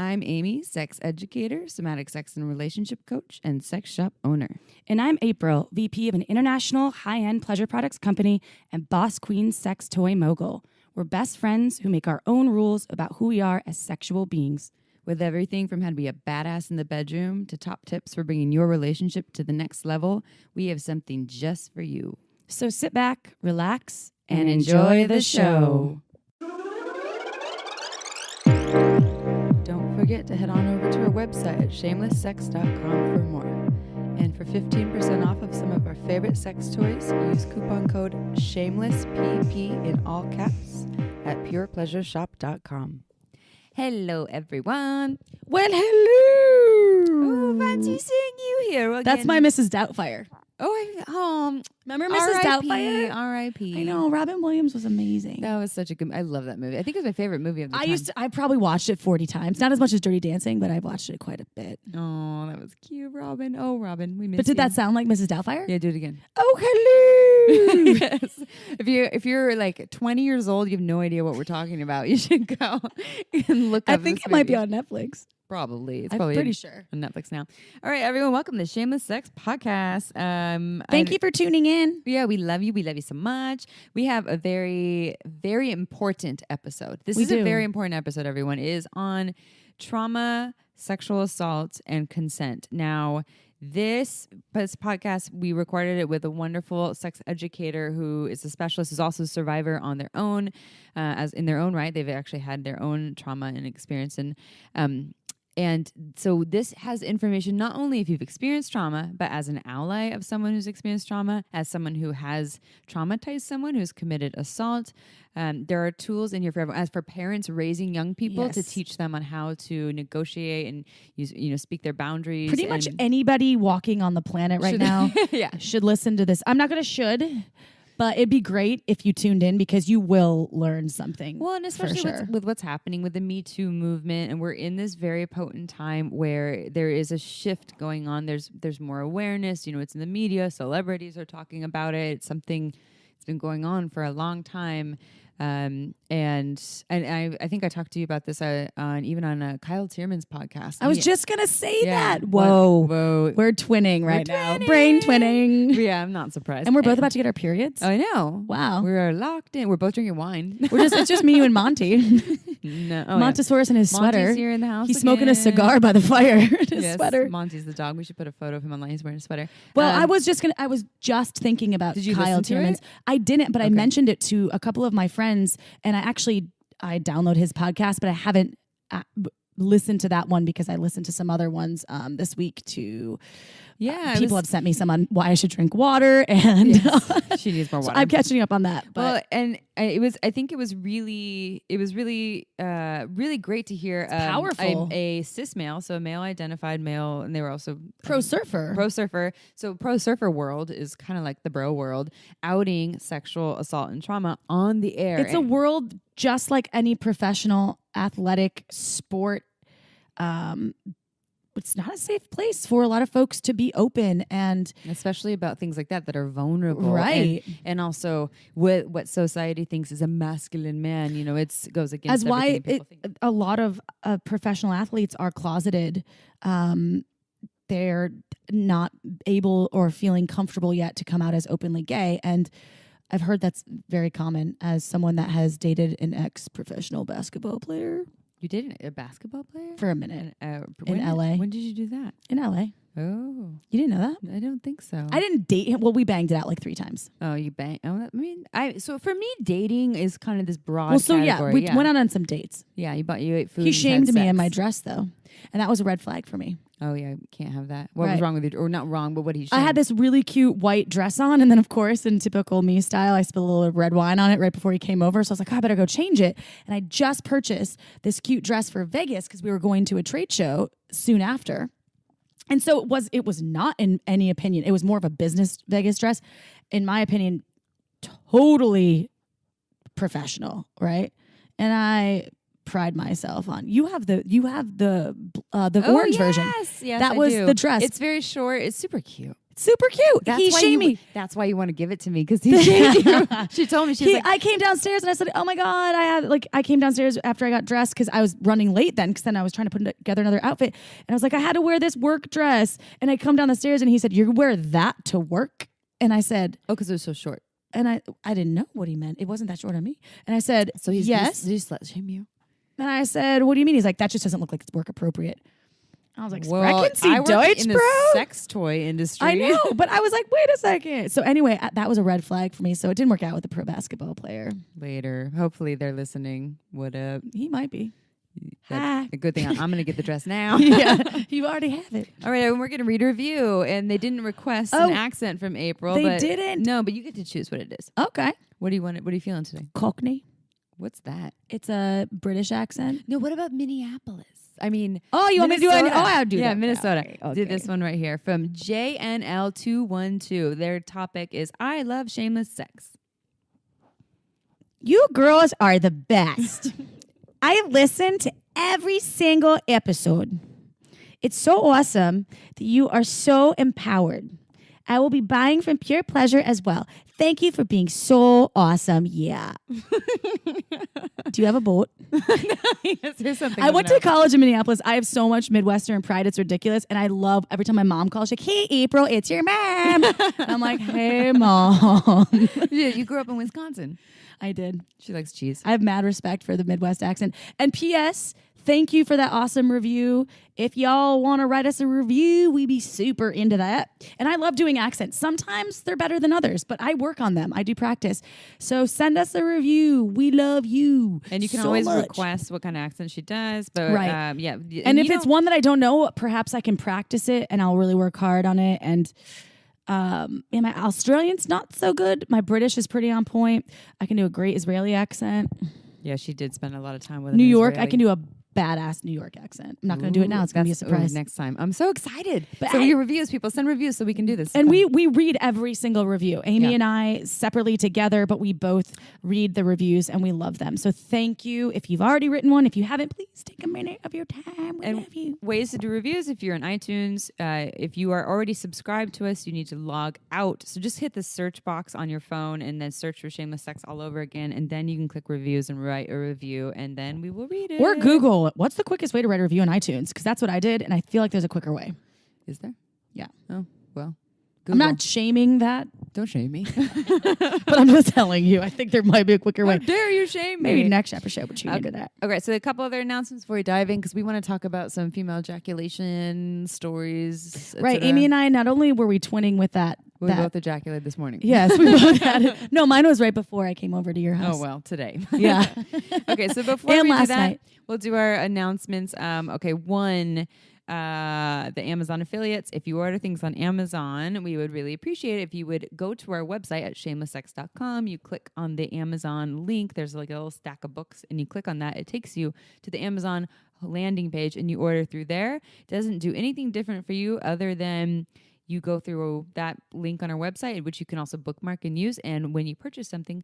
I'm Amy, sex educator, somatic sex and relationship coach, and sex shop owner. And I'm April, VP of an international high-end pleasure products company and boss queen sex toy mogul. We're best friends who make our own rules about who we are as sexual beings. With everything from how to be a badass in the bedroom to top tips for bringing your relationship to the next level, we have something just for you. So sit back, relax, and enjoy the show. Don't forget to head on over to our website at shamelesssex.com for more. And for 15% off of some of our favorite sex toys, use coupon code SHAMELESSPP in all caps at purepleasureshop.com. Hello, everyone. Well, hello. Oh, fancy seeing you here again. That's my Mrs. Doubtfire. Remember Mrs. Doubtfire? R.I.P. I know, Robin Williams was amazing. That was such a good. I love that movie. I think it was my favorite movie of the time. I probably watched it 40 times. Not as much as Dirty Dancing, but I've watched it quite a bit. Oh, that was cute, Robin. Oh, Robin, we miss you. But did that sound like Mrs. Doubtfire? Yeah, do it again. Oh, hello. Yes. If you're like 20 years old, you have no idea what we're talking about. You should go and look up. I think it might be on Netflix. Probably. It's I'm probably pretty sure. on Netflix now. All right, everyone, welcome to the Shameless Sex Podcast. Thank you for tuning in. Yeah, we love you. We love you so much. We have a very, very important episode. This is a very important episode, everyone. It is on trauma, sexual assault, and consent. Now, this podcast, we recorded it with a wonderful sex educator who is a specialist, who's also a survivor on their own, as in their own right. They've actually had their own trauma and experience. And so this has information not only if you've experienced trauma, but as an ally of someone who's experienced trauma, as someone who has traumatized someone who's committed assault. There are tools in here for everyone. As for parents raising young people to teach them on how to negotiate and use, speak their boundaries. Pretty much anybody walking on the planet right now should listen to this. I'm not going to but it'd be great if you tuned in because you will learn something. Well, and especially with what's happening with the MeToo movement, and we're in this very potent time where there is a shift going on. There's more awareness. It's in the media. Celebrities are talking about it. It's something that's been going on for a long time. And I think I talked to you about this on Kyle Tierman's podcast. I was just gonna say that. Whoa, we're twinning right now. Brain twinning. Yeah, I'm not surprised. And we're both about to get our periods. I know. Wow, we are locked in. We're both drinking wine. It's just me, you, and Monty. No, Montesaurus in his sweater. Monty's here in the house. He's smoking a cigar by the fire in his sweater. Monty's the dog. We should put a photo of him online. He's wearing a sweater. Well, I was just thinking about Kyle Tierman's. I didn't, but I mentioned it to a couple of my friends. And I download his podcast, but I haven't listened to that one because I listened to some other ones this week too. Yeah, people have sent me some on why I should drink water, and she needs more water. So I'm catching up on that. But well, and I think it was really great to hear powerful. A cis male, so a male identified male, and they were also pro surfer. So pro surfer world is kind of like the bro world, outing sexual assault and trauma on the air. It's a world just like any professional athletic sport. It's not a safe place for a lot of folks to be open, and especially about things like that are vulnerable, right? And also what society thinks is a masculine man. It goes against as why people think. A lot of professional athletes are closeted. They're not able or feeling comfortable yet to come out as openly gay, and I've heard that's very common as someone that has dated an ex-professional basketball player. You dated a basketball player? For a minute. In LA. When did you do that? In LA. Oh. You didn't know that? I don't think so. I didn't date him. Well, we banged it out like 3 times. Oh, you banged? So for me, dating is kind of this broad category. We went out on some dates. Yeah, you ate food. He shamed me in my dress, though. And that was a red flag for me. Oh, yeah, can't have that. What was wrong with you? Or not wrong, but what he shamed? I had this really cute white dress on. And then, of course, in typical me style, I spilled a little red wine on it right before he came over. So I was like, I better go change it. And I just purchased this cute dress for Vegas because we were going to a trade show soon after. And so it was not, in any opinion, it was more of a business Vegas dress. In my opinion, totally professional, right? And I pride myself on. You have the orange version. Yes, that was I do. the dress. It's very short. It's super cute. Super cute. He shamed me. That's why you want to give it to me, because he shamed you. She told me, I came downstairs and I said, oh my God, I came downstairs after I got dressed because I was running late then, because then I was trying to put together another outfit. And I was like, I had to wear this work dress. And I come down the stairs and he said, you wear that to work? And I said, oh, because it was so short. And I didn't know what he meant. It wasn't that short on me. And I said, so yes. Did he slut shame you? And I said, what do you mean? He's like, that just doesn't look like it's work appropriate. I was like, well, I work in bro. the sex toy industry. I know, but I was like, wait a second. So anyway, that was a red flag for me. So it didn't work out with the pro basketball player. Later. Hopefully they're listening. What up? He might be. A good thing I'm going to get the dress now. Yeah, you already have it. All right, we're going to read a review. And they didn't request an accent from April. They didn't? No, but you get to choose what it is. Okay. What do you want? What are you feeling today? Cockney. What's that? It's a British accent. No, what about Minneapolis? I mean, oh, you want me to do it? Oh, I'll do that. Yeah, Minnesota. Okay. Did this one right here from JNL212. Their topic is I love shameless sex. You girls are the best. I listen to every single episode. It's so awesome that you are so empowered. I will be buying from pure pleasure as well. Thank you for being so awesome. Yeah. Do you have a boat? Yes, here's something. I went to college in Minneapolis. I have so much Midwestern pride. It's ridiculous. And I love every time my mom calls, she's like, hey, April, it's your mom. I'm like, hey, mom. Yeah, you grew up in Wisconsin. I did. She likes cheese. I have mad respect for the Midwest accent. And P.S., thank you for that awesome review. If y'all want to write us a review, we'd be super into that. And I love doing accents. Sometimes they're better than others, but I work on them. I do practice. So send us a review. We love you. And you can always request what kind of accent she does. But right. Yeah. And if it's one that I don't know, perhaps I can practice it and I'll really work hard on it. And my Australian's not so good. My British is pretty on point. I can do a great Israeli accent. Yeah, she did spend a lot of time with New York. I can do a badass New York accent. I'm not going to do it now. It's going to be a surprise. Next time. I'm so excited. But your reviews, people, send reviews so we can do this. And we read every single review. Amy and I separately together, but we both read the reviews and we love them. So thank you. If you've already written one, if you haven't, please take a minute of your time. We love you. Ways to do reviews. If you're in iTunes, if you are already subscribed to us, you need to log out. So just hit the search box on your phone and then search for Shameless Sex all over again. And then you can click reviews and write a review and then we will read it. Or Google, what's the quickest way to write a review on iTunes? Because that's what I did, and I feel like there's a quicker way. Is there? Yeah. Oh, well. Google. I'm not shaming that. Don't shame me. But I'm just telling you, I think there might be a quicker way. How dare you shame me? Maybe next episode, but you into that. Okay, so a couple other announcements before we dive in, because we want to talk about some female ejaculation stories. Right. Amy and I, not only were we twinning with that. We both ejaculated this morning. Yes, we both had it. No, mine was right before I came over to your house. Oh, well, today. Yeah. Okay, so before we do that, we'll do our announcements. One, the Amazon affiliates. If you order things on Amazon, we would really appreciate it if you would go to our website at shamelesssex.com. You click on the Amazon link. There's like a little stack of books, and you click on that. It takes you to the Amazon landing page, and you order through there. It doesn't do anything different for you other than you go through that link on our website, which you can also bookmark and use. And when you purchase something,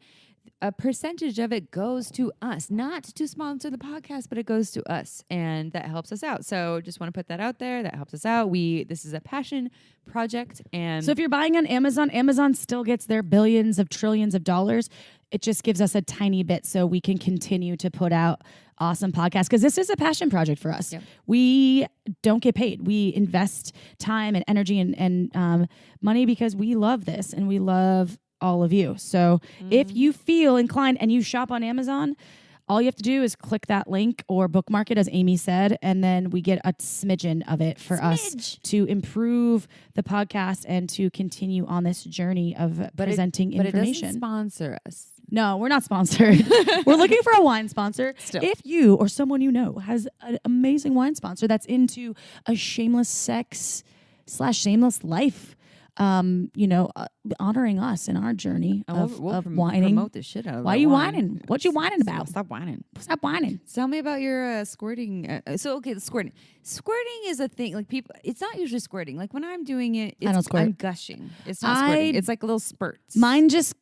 a percentage of it goes to us, not to sponsor the podcast, but it goes to us. And that helps us out. So just want to put that out there. That helps us out. This is a passion project. And so if you're buying on Amazon, Amazon still gets their billions of trillions of dollars. It just gives us a tiny bit so we can continue to put out awesome podcasts, because this is a passion project for us. Yep. We don't get paid. We invest time and energy and money because we love this and we love all of you. So if you feel inclined and you shop on Amazon, all you have to do is click that link or bookmark it, as Amy said, and then we get a smidgen of it for us to improve the podcast and to continue on this journey of presenting information. But it doesn't sponsor us. No, we're not sponsored. We're looking for a wine sponsor. Still. If you or someone you know has an amazing wine sponsor that's into a shameless sex / shameless life, honoring us in our journey of whining. Promote the shit out of Why are you whining? What you whining about? Stop whining. Stop whining. Tell me about your squirting. The squirting. Squirting is a thing. like people. It's not usually squirting. Like when I'm doing it, I don't squirt. I'm gushing. It's not squirting. It's like little spurts. Mine just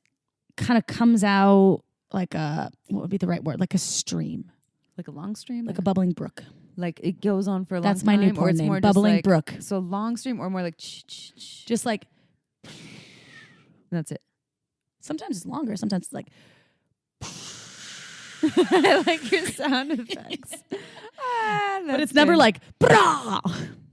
kind of comes out like what would be the right word? Like a stream. Like a long stream? Like a bubbling brook. Like it goes on for a long time? That's my new porn name, Bubbling Brook. So long stream or more like just like That's it. Sometimes it's longer. Sometimes it's like. I like your sound effects. But it's never like, brah!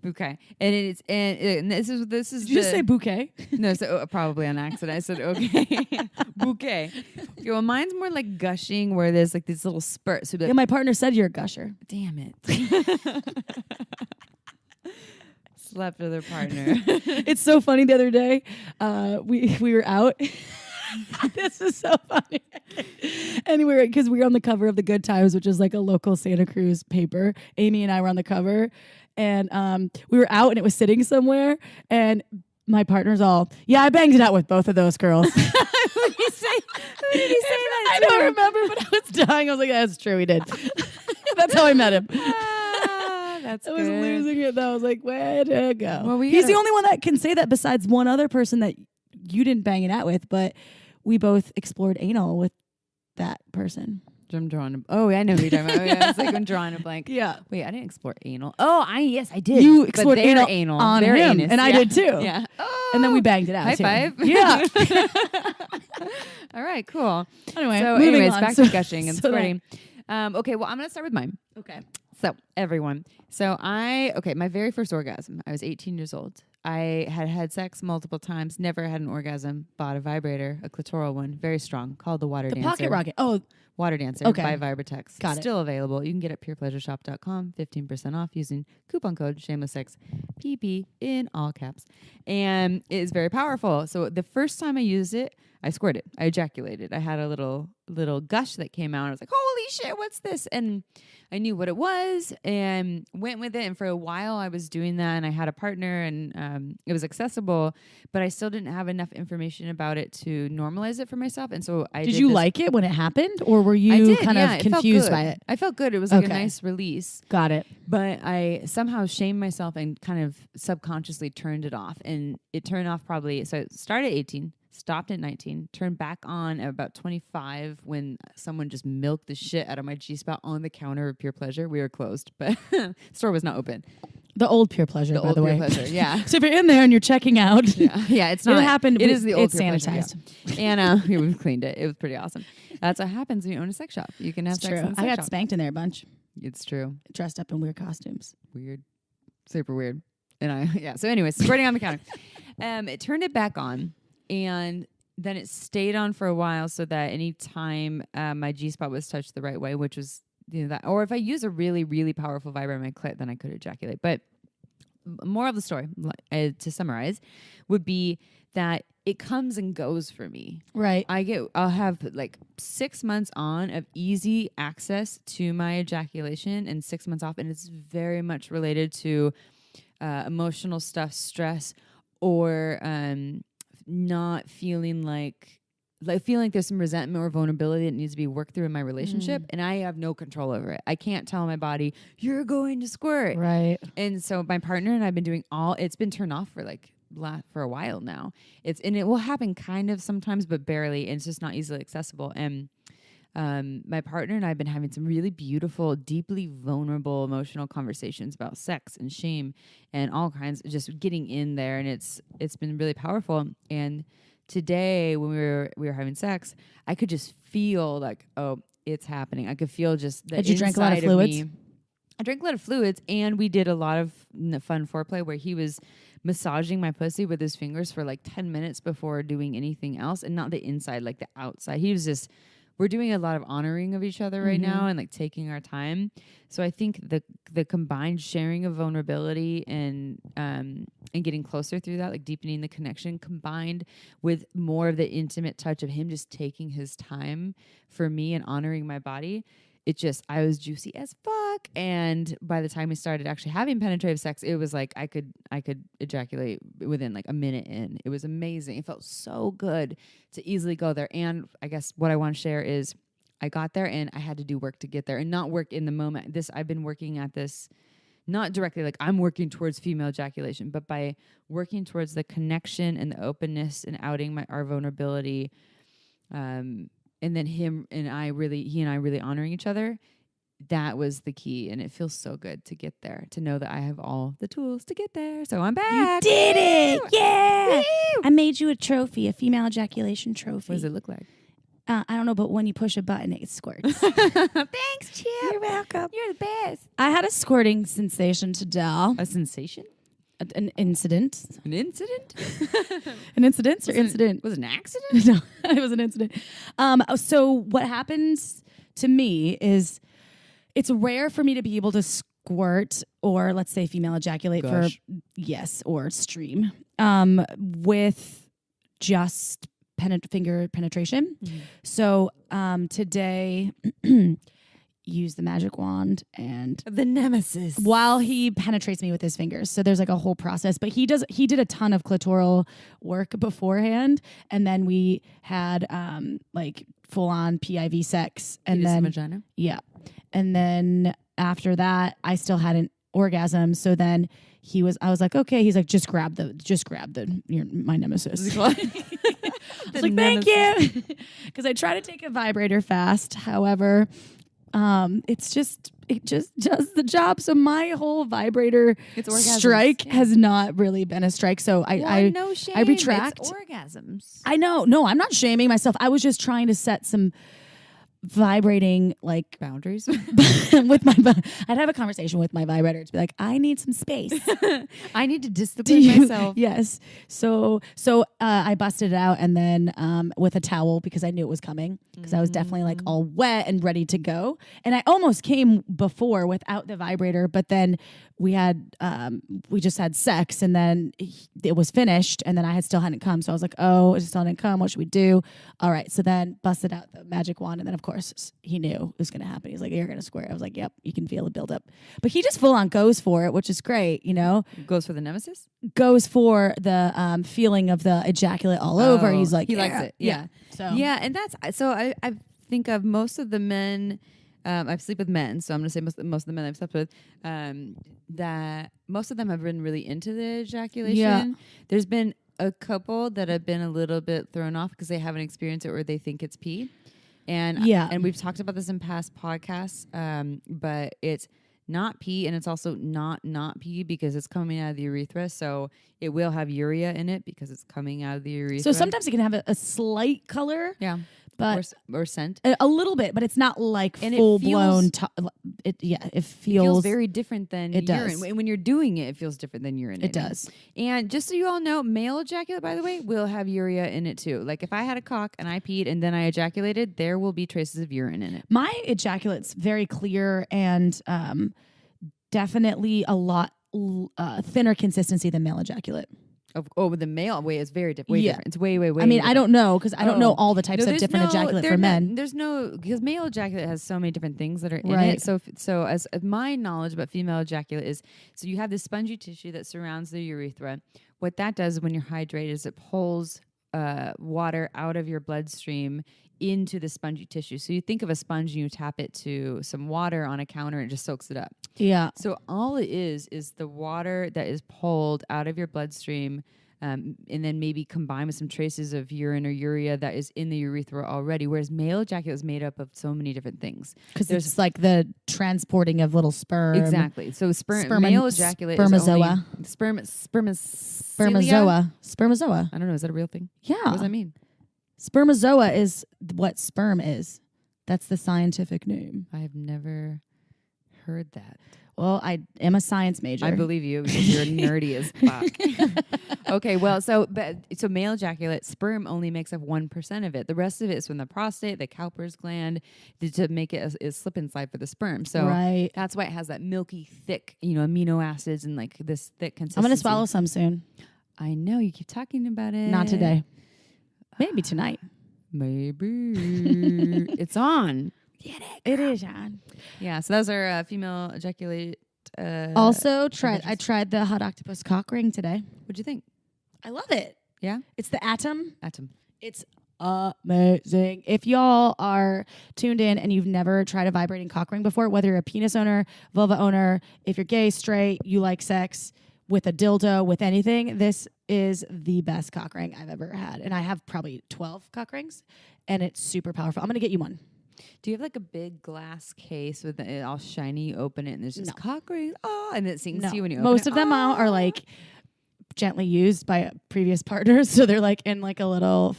Okay. And this is Did you just say bouquet? No, so probably on accident. I said okay. Bouquet. Okay, well, mine's more like gushing, where there's like these little spurts. So like, yeah, my partner said you're a gusher. Damn it. Slept with her partner. It's so funny. The other day, we were out. This is so funny. Anyway, because we were on the cover of The Good Times, which is like a local Santa Cruz paper. Amy and I were on the cover, and we were out, and it was sitting somewhere, and my partner's all, yeah, I banged it out with both of those girls. Who did he say that? I don't remember, but I was dying. I was like, that's true, we did. That's how I met him. That's I was losing it, though. I was like, way to go. Well, he's the only one that can say that besides one other person that you didn't bang it out with, but we both explored anal with that person. I'm drawing I know who you're talking about. Oh, yeah, it's like I'm drawing a blank. Yeah. Wait, I didn't explore anal. Yes, I did. You explored anal on their him, anus. and I did too. Yeah. And then we banged it out. High too. five. Yeah. All right, cool. Anyway, back to gushing and so squirting. Okay, well, I'm going to start with mine. Okay. So, everyone. So, my very first orgasm, I was 18 years old. I had sex multiple times, never had an orgasm, bought a vibrator, a clitoral one, very strong, called the Water Dancer. Pocket Rocket. Oh. Water Dancer by Vibratex. Got it. Still available. You can get it at purepleasureshop.com, 15% off using coupon code shamelesssex, PP in all caps. And it is very powerful. So the first time I used it, I squirted. I ejaculated. I had a little gush that came out. I was like, holy shit, what's this? And I knew what it was and went with it. And for a while I was doing that, and I had a partner, and it was accessible, but I still didn't have enough information about it to normalize it for myself. And so I did you like it when it happened, or were you kind of confused by it? I felt good. It was like a nice release. Got it. But I somehow shamed myself and kind of subconsciously turned it off. And it turned off probably, so it started at 18, stopped at 19, turned back on at about 25 when someone just milked the shit out of my G-spot on the counter of Pure Pleasure. We were closed, but the store was not open. The old Pure Pleasure, by the way. Pure Pleasure, yeah. So if you're in there and you're checking out, it's not. It happened. It is the old it's Pure sanitized. Pleasure, yeah. And we've cleaned it. It was pretty awesome. That's what happens when you own a sex shop. You can have sex in a sex I got shop. spanked in there a bunch. It's true. Dressed up in weird costumes. Weird. Super weird. And so anyways, squirting on the counter. It turned it back on, and then it stayed on for a while, so that any time my G-spot was touched the right way, which was that, or if I use a really, really powerful vibrator on my clit, then I could ejaculate. But more of the story, to summarize, would be that it comes and goes for me. Right. I'll have like 6 months on of easy access to my ejaculation and 6 months off. And it's very much related to emotional stuff, stress, or not feeling like feeling like there's some resentment or vulnerability that needs to be worked through in my relationship, and I have no control over it. I can't tell my body, you're going to squirt. Right. And so my partner and I've been doing it's been turned off for a while now. And it will happen kind of sometimes, but barely. And it's just not easily accessible. And my partner and I have been having some really beautiful, deeply vulnerable, emotional conversations about sex and shame and all kinds of just getting in there. And it's been really powerful. And today, when we were having sex, I could just feel like, oh, it's happening. I could feel just the Did you drink a lot of fluids? I drank a lot of fluids, and we did a lot of fun foreplay where he was massaging my pussy with his fingers for like 10 minutes before doing anything else, and not the inside, like the outside. He was just, we're doing a lot of honoring of each other right now and like taking our time. So I think the combined sharing of vulnerability and getting closer through that, like deepening the connection, combined with more of the intimate touch of him just taking his time for me and honoring my body, I was juicy as fuck. And by the time we started actually having penetrative sex, it was like I could ejaculate within like a minute in. It was amazing. It felt so good to easily go there. And I guess what I want to share is I got there and I had to do work to get there, and not work in the moment. I've been working at this, not directly like I'm working towards female ejaculation, but by working towards the connection and the openness and outing our vulnerability, and then he and I really honoring each other. that was the key, and it feels so good to get there, to know that I have all the tools to get there. So I'm back. You did it. Yeah. Woo! I made you a trophy, a female ejaculation trophy. What does it look like? I don't know, but when you push a button, it squirts. Thanks, Chip. You're welcome. You're the best. I had a squirting sensation today. A sensation? An incident. An incident? An incident or incident? Was it an accident? No, it was an incident. So what happens to me is it's rare for me to be able to squirt or let's say female ejaculate or stream with just finger penetration. Mm-hmm. So today use the magic wand and the nemesis while he penetrates me with his fingers. So there's like a whole process, but he did a ton of clitoral work beforehand, and then we had like full on PIV sex, and then vagina. Yeah. And then after that I still hadn't orgasm. So then I was like, okay, he's like, just grab you're my nemesis. I was like, thank you. Because I try to take a vibrator fast. However, it just does the job. So my whole vibrator strike has not really been a strike. So I retract. It's orgasms. I know. No, I'm not shaming myself. I was just trying to set some vibrating like boundaries with I'd have a conversation with my vibrator to be like, I need some space. I need to discipline myself. Yes. So I busted it out, and then with a towel, because I knew it was coming, because I was definitely like all wet and ready to go. And I almost came before without the vibrator, but then we just had sex, and then it was finished, and then I still hadn't come. So I was like, oh, it still didn't come. What should we do? All right. So then busted out the magic wand, and then of course he knew it was going to happen. He's like, you're going to squirt. I was like, yep, you can feel the buildup. But he just full on goes for it, which is great, you know? Goes for the nemesis? Goes for the feeling of the ejaculate all over. He's like, he likes it. Yeah. So and that's, so I think of most of the men, I sleep with men, so I'm going to say most of the men I've slept with, that most of them have been really into the ejaculation. Yeah. There's been a couple that have been a little bit thrown off because they haven't experienced it or they think it's pee. And we've talked about this in past podcasts, but it's not pee, and it's also not pee because it's coming out of the urethra. So it will have urea in it because it's coming out of the urethra. So sometimes it can have a slight color. Yeah. But or scent. A little bit, but it's not like full blown. It feels very different than urine. Does. When you're doing it, it feels different than urine. It does. And just so you all know, male ejaculate, by the way, will have urea in it too. Like if I had a cock and I peed and then I ejaculated, there will be traces of urine in it. My ejaculate's very clear and definitely a lot thinner consistency than male ejaculate. With the male way, it's very different. Different. It's way. I mean, I don't know because I don't know all the types of different ejaculate for men. There's no, because male ejaculate has so many different things that are in it. So as my knowledge about female ejaculate is, so you have this spongy tissue that surrounds the urethra. What that does when you're hydrated is it pulls water out of your bloodstream into the spongy tissue. So you think of a sponge and you tap it to some water on a counter and it just soaks it up. Yeah. So all it is the water that is pulled out of your bloodstream and then maybe combined with some traces of urine or urea that is in the urethra already, whereas male ejaculate is made up of so many different things. Because there's like the transporting of little sperm. Exactly. So male ejaculate spermazoa. is Spermazoa. I don't know. Is that a real thing? Yeah. What does that mean? Spermazoa is what sperm is. That's the scientific name. I have never heard that. Well, I am a science major. I believe you because you're nerdy as fuck. Okay, well, so male ejaculate, sperm only makes up 1% of it. The rest of it is from the prostate, the Cowper's gland, to make it a slip and slide for the sperm. So that's why it has that milky, thick, amino acids and like this thick consistency. I'm going to swallow some soon. I know, you keep talking about it. Not today. Maybe tonight. Maybe. It's on. It is on. Yeah, so those are female ejaculate. Also, I tried the hot octopus cock ring today. What'd you think? I love it. Yeah? It's the Atom. It's amazing. If y'all are tuned in and you've never tried a vibrating cock ring before, whether you're a penis owner, vulva owner, if you're gay, straight, you like sex, with a dildo, with anything, this is the best cock ring I've ever had. And I have probably 12 cock rings, and it's super powerful. I'm going to get you one. Do you have like a big glass case with it all shiny? You open it and there's just cock rings. Oh, and it sings to you when you open it. Most of them are like gently used by previous partners, so they're like in like a little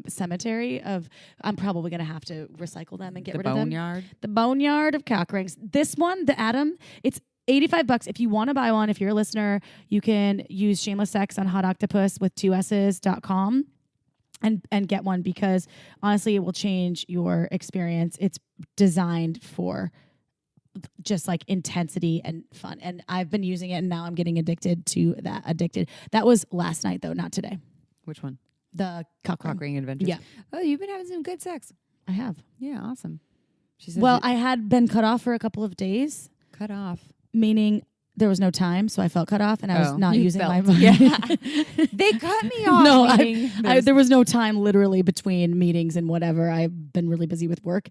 cemetery of. I'm probably gonna have to recycle them and get rid of them. The boneyard of cock rings. This one, the Atom, it's $85. If you want to buy one, if you're a listener, you can use Shameless Sex on Hot Octopus with 2s's.com and get one, because honestly, it will change your experience. It's designed for just like intensity and fun. And I've been using it and now I'm getting addicted to that. That was last night though, not today. Which one? The cock ring adventures. Yeah. Oh, you've been having some good sex. I have. Yeah, awesome. She said I had been cut off for a couple of days. Cut off? Meaning there was no time, so I felt cut off, and I was not using my body. Yeah. They cut me off. No, there was no time literally between meetings and whatever. I've been really busy with work.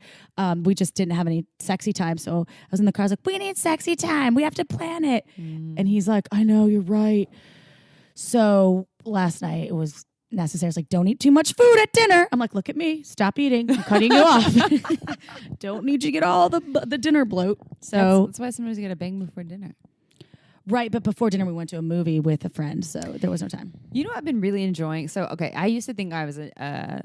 We just didn't have any sexy time, so I was in the car. I was like, we need sexy time. We have to plan it. And he's like, I know, you're right. So last night it was necessary. It's like, don't eat too much food at dinner. I'm like, look at me. Stop eating. I'm cutting you off. Don't need you to get all the dinner bloat. So that's why sometimes you got to bang before dinner. Right, but before dinner we went to a movie with a friend, so there was no time. You know what I've been really enjoying? So, okay, I used to think I was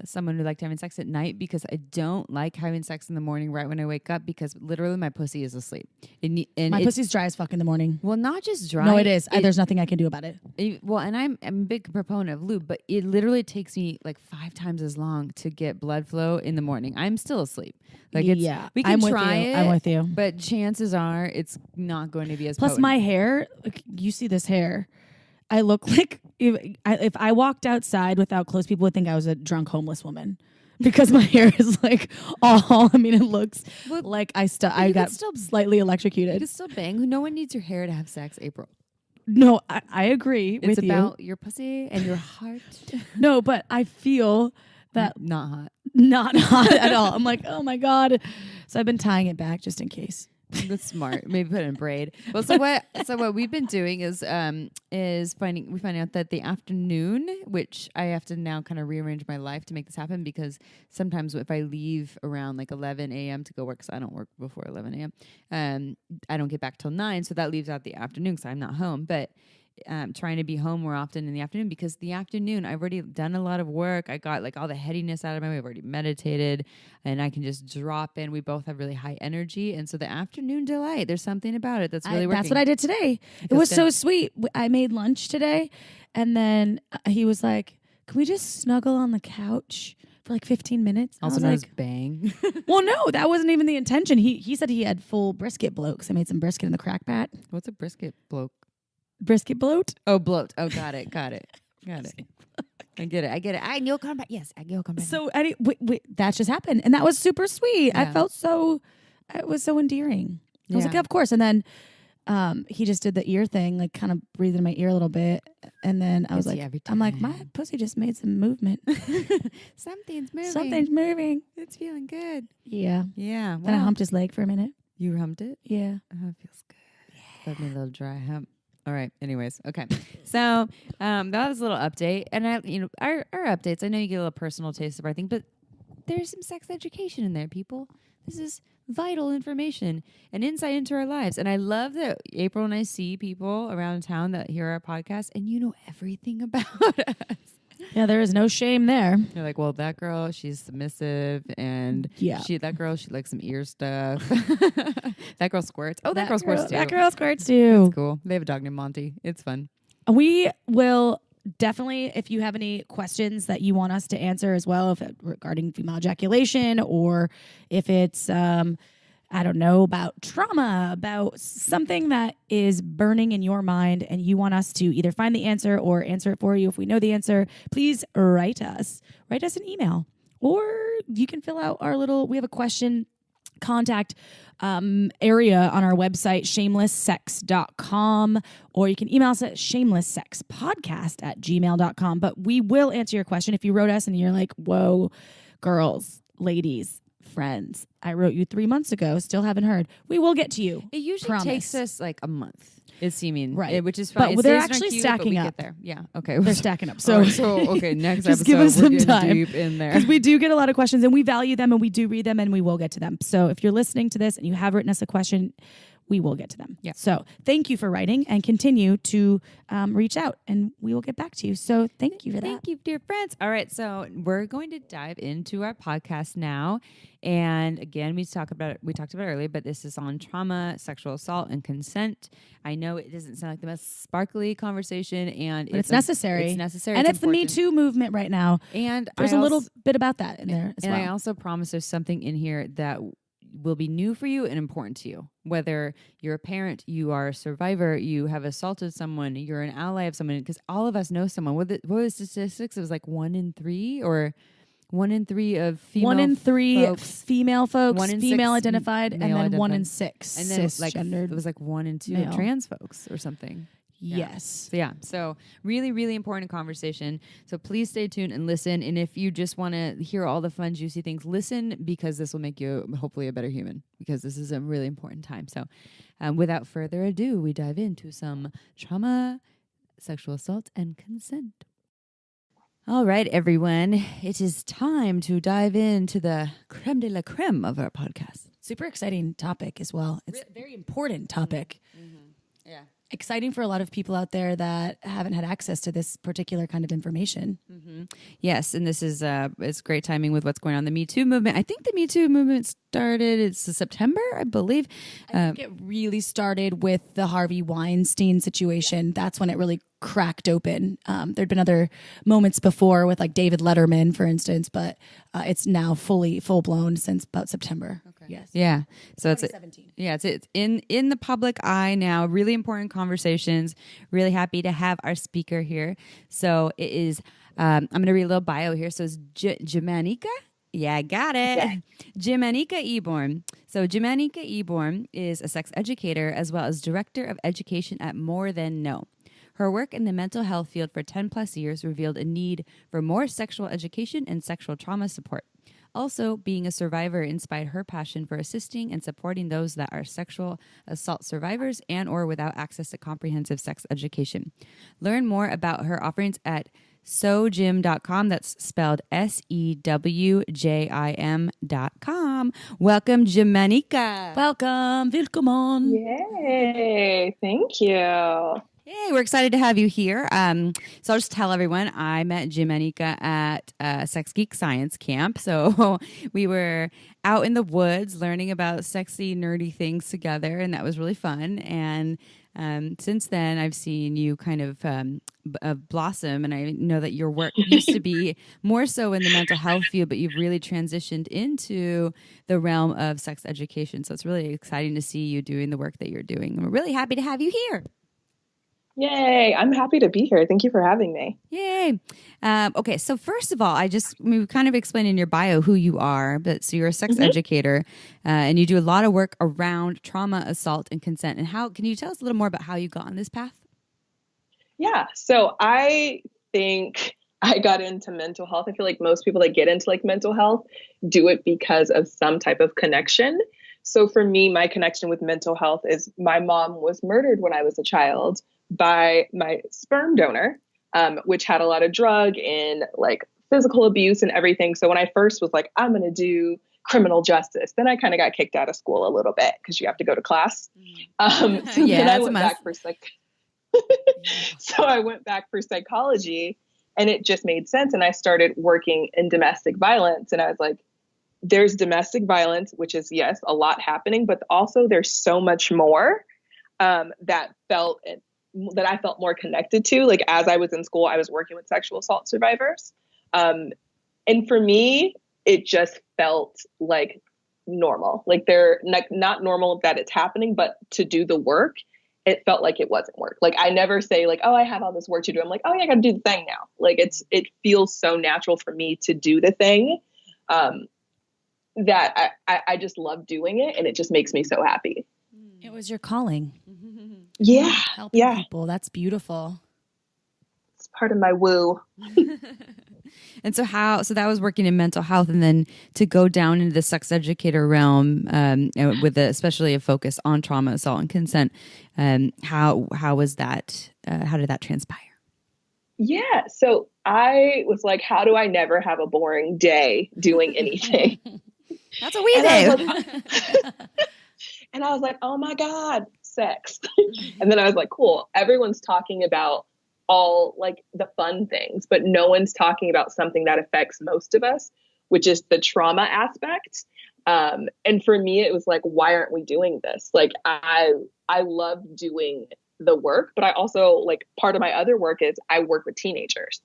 someone who liked having sex at night, because I don't like having sex in the morning right when I wake up, because literally my pussy is asleep. And my pussy's dry as fuck in the morning. Well, not just dry. No, it is. There's nothing I can do about it. Well, and I'm a big proponent of lube, but it literally takes me like 5 times as long to get blood flow in the morning. I'm still asleep. Like we can try it. I'm with you. But chances are it's not going to be as Plus potent. my hair, you see this hair. I look like if I walked outside without clothes, people would think I was a drunk homeless woman. Because my hair is like all, I mean, it looks like I got slightly electrocuted. You can still bang. No one needs your hair to have sex, April. No, I agree with you. It's about your pussy and your heart. No, but I feel that not hot. Not hot at all. I'm like, oh my God. So I've been tying it back just in case. That's smart. Maybe put it in braid. Well, so what we've been doing is finding out that the afternoon, which I have to now kind of rearrange my life to make this happen, because sometimes if I leave around like 11 a.m. to go work, because I don't work before 11 a.m., I don't get back till 9, so that leaves out the afternoon because I'm not home. But trying to be home more often in the afternoon, because the afternoon I've already done a lot of work. I got like all the headiness out of my way. I've already meditated and I can just drop in. We both have really high energy. And so the afternoon delight, there's something about it that's really working. That's what I did today. It was so sweet. I made lunch today and then he was like, can we just snuggle on the couch for like 15 minutes? Also known as bang. Well, no, that wasn't even the intention. He said he had full brisket bloat because I made some brisket in the crock pot. What's a brisket bloat? Brisket bloat? Oh, bloat. Oh, got it. I get it. You'll come back. Yes, you'll come back. So that just happened. And that was super sweet. Yeah. I felt it was so endearing. I was like, yeah, of course. And then he just did the ear thing, like kind of breathed in my ear a little bit. And then I was like, I'm like, my pussy just made some movement. Something's moving. Something's moving. It's feeling good. Yeah. Yeah. Then I humped his leg for a minute. You humped it? Yeah. Oh, it feels good. Yeah. Let me a little dry hump. All right. Anyways, okay. So that was a little update, and our updates. I know you get a little personal taste of everything, but there's some sex education in there, people. This is vital information and insight into our lives. And I love that April and I see people around town that hear our podcast, and you know everything about us. Yeah, there is no shame there. You're like, well, that girl, she's submissive, and that girl, she likes some ear stuff. That girl squirts. Oh, that girl squirts too. That girl squirts too. That's cool. They have a dog named Monty. It's fun. We will definitely, if you have any questions that you want us to answer as well, regarding female ejaculation, or if it's I don't know, about trauma, about something that is burning in your mind and you want us to either find the answer or answer it for you if we know the answer, please write us an email. Or you can fill out we have a question contact area on our website, shamelesssex.com, or you can email us at shamelesssexpodcast@gmail.com. But we will answer your question if you wrote us and you're like, whoa, girls, ladies, friends. I wrote you 3 months ago. Still haven't heard. We will get to you. It usually Promise. takes us like a month. It's seeming right, which is fine. But they're actually stacking up. Get there. Yeah, okay, they're stacking up. So, okay, next just episode, give us some time deep in there because we do get a lot of questions and we value them and we do read them and we will get to them. So if you're listening to this and you have written us a question, we will get to them. Yeah. So thank you for writing and continue to reach out and we will get back to you. So thank you for that. Thank you, dear friends. All right. So we're going to dive into our podcast now. And again, we talked about it earlier, but this is on trauma, sexual assault, and consent. I know it doesn't sound like the most sparkly conversation, but it's necessary. It's necessary. And it's the Me Too movement right now. And there's a little bit about that in there as well. And I also promise there's something in here that will be new for you and important to you. Whether you're a parent, you are a survivor, you have assaulted someone, you're an ally of someone, because all of us know someone. What was the statistics? It was like 1 in 3 or 1 in 3 of female 1 in 3 folks, female folks, 1 in female 6 identified, and then 1 in 6 and then cisgendered. It was like 1 in 2 male. of trans folks or something. Yes. So really, really important conversation. So please stay tuned and listen. And if you just want to hear all the fun, juicy things, listen, because this will make you hopefully a better human, because this is a really important time. So without further ado, we dive into some trauma, sexual assault, and consent. All right, everyone. It is time to dive into the creme de la creme of our podcast. Super exciting topic as well. It's a very important topic. Mm-hmm. Yeah. Exciting for a lot of people out there that haven't had access to this particular kind of information. Mm-hmm. Yes, and this is it's great timing with what's going on in the MeToo movement. I think the MeToo movement started, it's September, I believe. I think it really started with the Harvey Weinstein situation. That's when it really cracked open. There'd been other moments before with like David Letterman, for instance, but it's now full blown since about September. Okay. Yes. Yeah. So it's 2017. It's in the public eye now. Really important conversations. Really happy to have our speaker here. So it is. I'm going to read a little bio here. So it's Jimanekia. Yeah, I got it. Yeah. Jimanekia Eborn. So Jimanekia Eborn is a sex educator as well as director of education at More Than No. Her work in the mental health field for 10 plus years revealed a need for more sexual education and sexual trauma support. Also, being a survivor inspired her passion for assisting and supporting those that are sexual assault survivors and or without access to comprehensive sex education. Learn more about her offerings at sewjim.com. That's spelled SEWJIM.com. Welcome, Jimanekia. Welcome. Willkommen. Yay. Thank you. Yay, we're excited to have you here. So I'll just tell everyone, I met Jimanekia at Sex Geek Science Camp. So we were out in the woods learning about sexy, nerdy things together, and that was really fun. And since then, I've seen you kind of blossom, and I know that your work used to be more so in the mental health field, but you've really transitioned into the realm of sex education. So it's really exciting to see you doing the work that you're doing. And we're really happy to have you here. Yay. I'm happy to be here. Thank you for having me. Yay. Okay. So first of all, we kind of explained in your bio who you are, but so you're a sex educator and you do a lot of work around trauma, assault, and consent. And can you tell us a little more about how you got on this path? Yeah. So I think I got into mental health. I feel like most people that get into like mental health do it because of some type of connection. So for me, my connection with mental health is my mom was murdered when I was a child by my sperm donor, which had a lot of drug and like physical abuse and everything. So when I first was like, I'm going to do criminal justice, then I kind of got kicked out of school a little bit because you have to go to class. So then I went back for so I went back for psychology, and it just made sense. And I started working in domestic violence, and I was like, there's domestic violence, which is, yes, a lot happening, but also there's so much more that I felt more connected to. Like as I was in school, I was working with sexual assault survivors. And for me, it just felt like normal. Like they're not normal that it's happening, but to do the work, it felt like it wasn't work. Like I never say like, oh, I have all this work to do. I'm like, oh yeah, I got to do the thing now. Like it feels so natural for me to do the thing that I just love doing it. And it just makes me so happy. It was your calling. Yeah. Helping people. That's beautiful. It's part of my woo. And so that was working in mental health, and then to go down into the sex educator realm, with especially a focus on trauma, assault, and consent. How was that? How did that transpire? Yeah. So I was like, how do I never have a boring day doing anything? That's what we do. And I was like, oh my God, sex. And then I was like, cool. Everyone's talking about all like the fun things, but no one's talking about something that affects most of us, which is the trauma aspect. And for me, it was like, why aren't we doing this? Like, I love doing the work, but I also like part of my other work is I work with teenagers.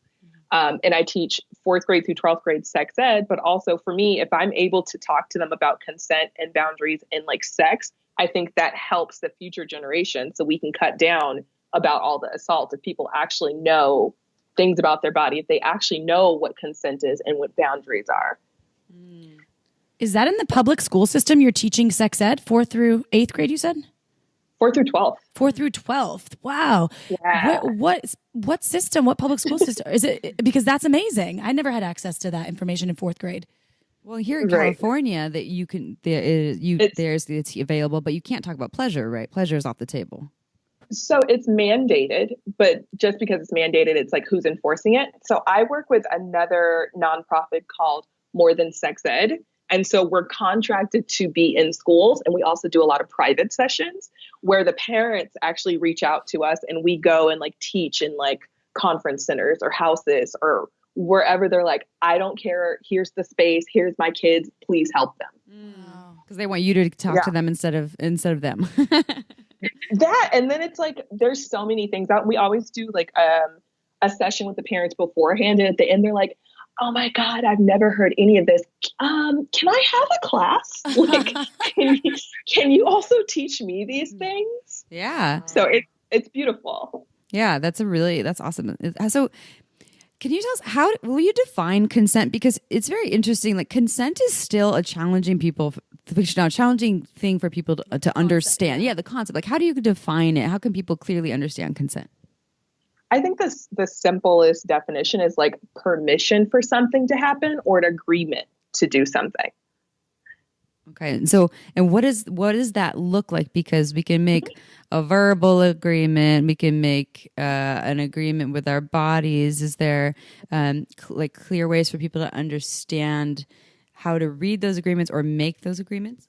And I teach 4th grade through 12th grade sex ed. But also for me, if I'm able to talk to them about consent and boundaries and like sex, I think that helps the future generation. So we can cut down about all the assault if people actually know things about their body, if they actually know what consent is and what boundaries are. Is that in the public school system you're teaching sex ed, 4th through 8th grade, you said? 4th through 12th. 4th through 12th. Wow. Yeah. What system? What public school system is it? Because that's amazing. I never had access to that information in 4th grade. Well, here in California, that you can it's available, but you can't talk about pleasure, right? Pleasure is off the table. So it's mandated, but just because it's mandated, it's like who's enforcing it. So I work with another nonprofit called More Than Sex Ed. And so we're contracted to be in schools, and we also do a lot of private sessions where the parents actually reach out to us and we go and like teach in like conference centers or houses or wherever. They're like, I don't care. Here's the space. Here's my kids. Please help them. Because they want you to talk to them instead of them. That, and then it's like, there's so many things out. We always do like a session with the parents beforehand. And at the end, they're like, oh my God, I've never heard any of this. Can I have a class? Like, can you also teach me these things? Yeah. So it's beautiful. Yeah, that's awesome. So can you tell us, how will you define consent? Because it's very interesting. Like, consent is still a challenging thing for people to understand. Yeah, the concept. Like, how do you define it? How can people clearly understand consent? I think the simplest definition is like permission for something to happen or an agreement to do something. Okay. And what does that look like? Because we can make a verbal agreement. We can make an agreement with our bodies. Is there like clear ways for people to understand how to read those agreements or make those agreements?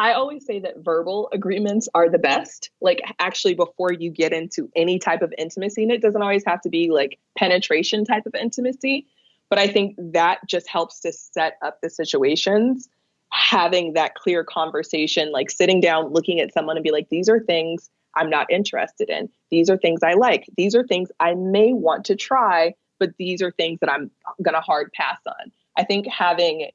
I always say that verbal agreements are the best, like actually before you get into any type of intimacy. And it doesn't always have to be like penetration type of intimacy, but I think that just helps to set up the situations, having that clear conversation, like sitting down, looking at someone and be like, these are things I'm not interested in. These are things I like. These are things I may want to try, but these are things that I'm going to hard pass on. I think having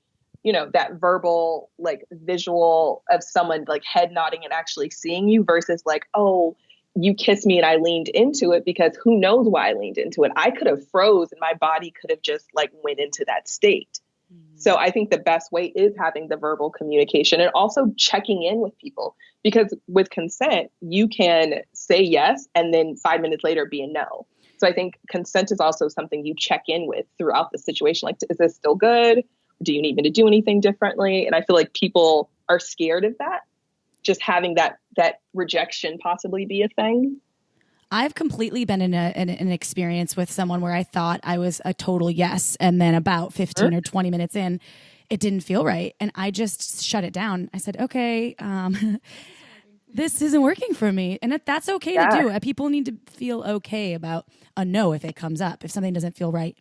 that verbal, like visual of someone like head nodding and actually seeing you versus like, oh, you kissed me and I leaned into it, because who knows why I leaned into it. I could have froze and my body could have just like went into that state. Mm-hmm. So I think the best way is having the verbal communication and also checking in with people, because with consent, you can say yes and then 5 minutes later be a no. So I think consent is also something you check in with throughout the situation. Like, is this still good? Do you need me to do anything differently? And I feel like people are scared of that. Just having that rejection possibly be a thing. I've completely been in an experience with someone where I thought I was a total yes. And then about 15 or 20 minutes in, it didn't feel right. And I just shut it down. I said, okay, this isn't working for me. And that's okay to do. People need to feel okay about a no if it comes up, if something doesn't feel right.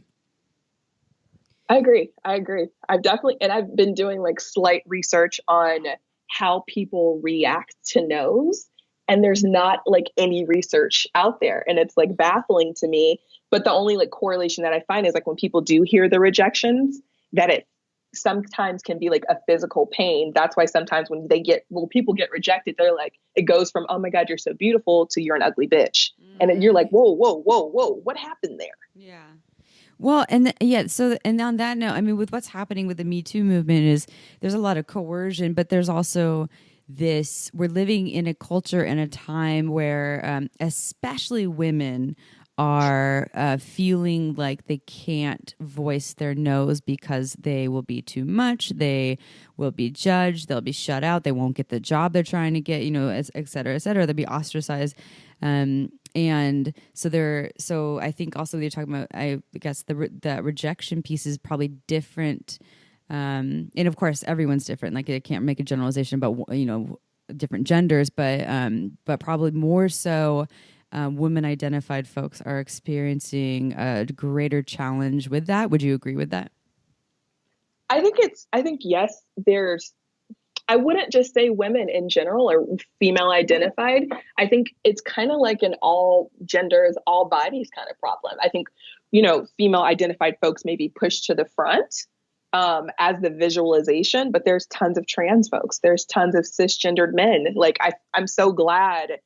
I agree. I've been doing like slight research on how people react to no's, and there's not like any research out there, and it's like baffling to me. But the only like correlation that I find is like when people do hear the rejections, that it sometimes can be like a physical pain. That's why sometimes when people get rejected, they're like, it goes from, oh my God, you're so beautiful to you're an ugly bitch. Mm-hmm. And you're like, whoa, what happened there? Yeah. Well, and on that note, I mean, with what's happening with the MeToo movement is there's a lot of coercion, but there's also we're living in a culture and a time where especially women are feeling like they can't voice their no's because they will be too much. They will be judged. They'll be shut out. They won't get the job they're trying to get, et cetera, et cetera. They'll be ostracized. And so I think also they're talking about, I guess the rejection piece is probably different. And of course everyone's different. Like I can't make a generalization about, different genders, but probably more so women identified folks are experiencing a greater challenge with that. Would you agree with that? I think yes, I wouldn't just say women in general or female identified. I think it's kind of like an all genders, all bodies kind of problem. I think, female identified folks may be pushed to the front as the visualization, but there's tons of trans folks. There's tons of cisgendered men. Like I'm so glad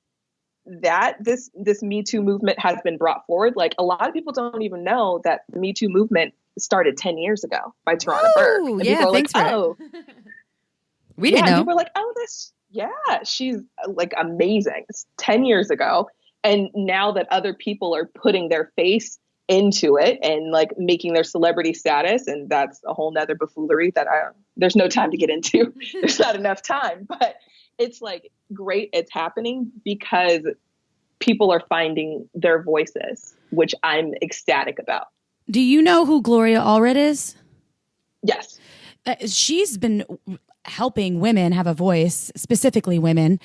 that this MeToo movement has been brought forward. Like a lot of people don't even know that the MeToo movement started 10 years ago by Tarana Burke. And yeah, thanks like, for we didn't know. People were like, she's like amazing. It's 10 years ago. And now that other people are putting their face into it and like making their celebrity status, and that's a whole nother buffoonery that there's no time to get into. There's not enough time, but it's like great it's happening because people are finding their voices, which I'm ecstatic about. Do you know who Gloria Allred is? Yes. She's been helping women have a voice, specifically women,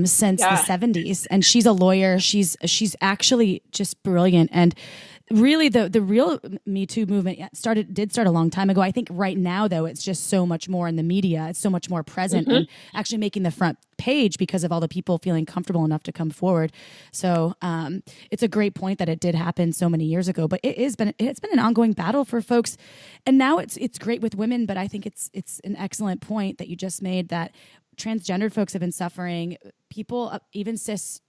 since the 70s. And she's a lawyer. She's actually just brilliant. And really the real Me Too movement did start a long time ago. I think right now, though, it's just so much more in the media. It's so much more present and actually making the front page because of all the people feeling comfortable enough to come forward. So it's a great point that it did happen so many years ago, but it's been an ongoing battle for folks. And now it's great with women, but I think it's an excellent point that you just made that transgendered folks have been suffering. People, even cis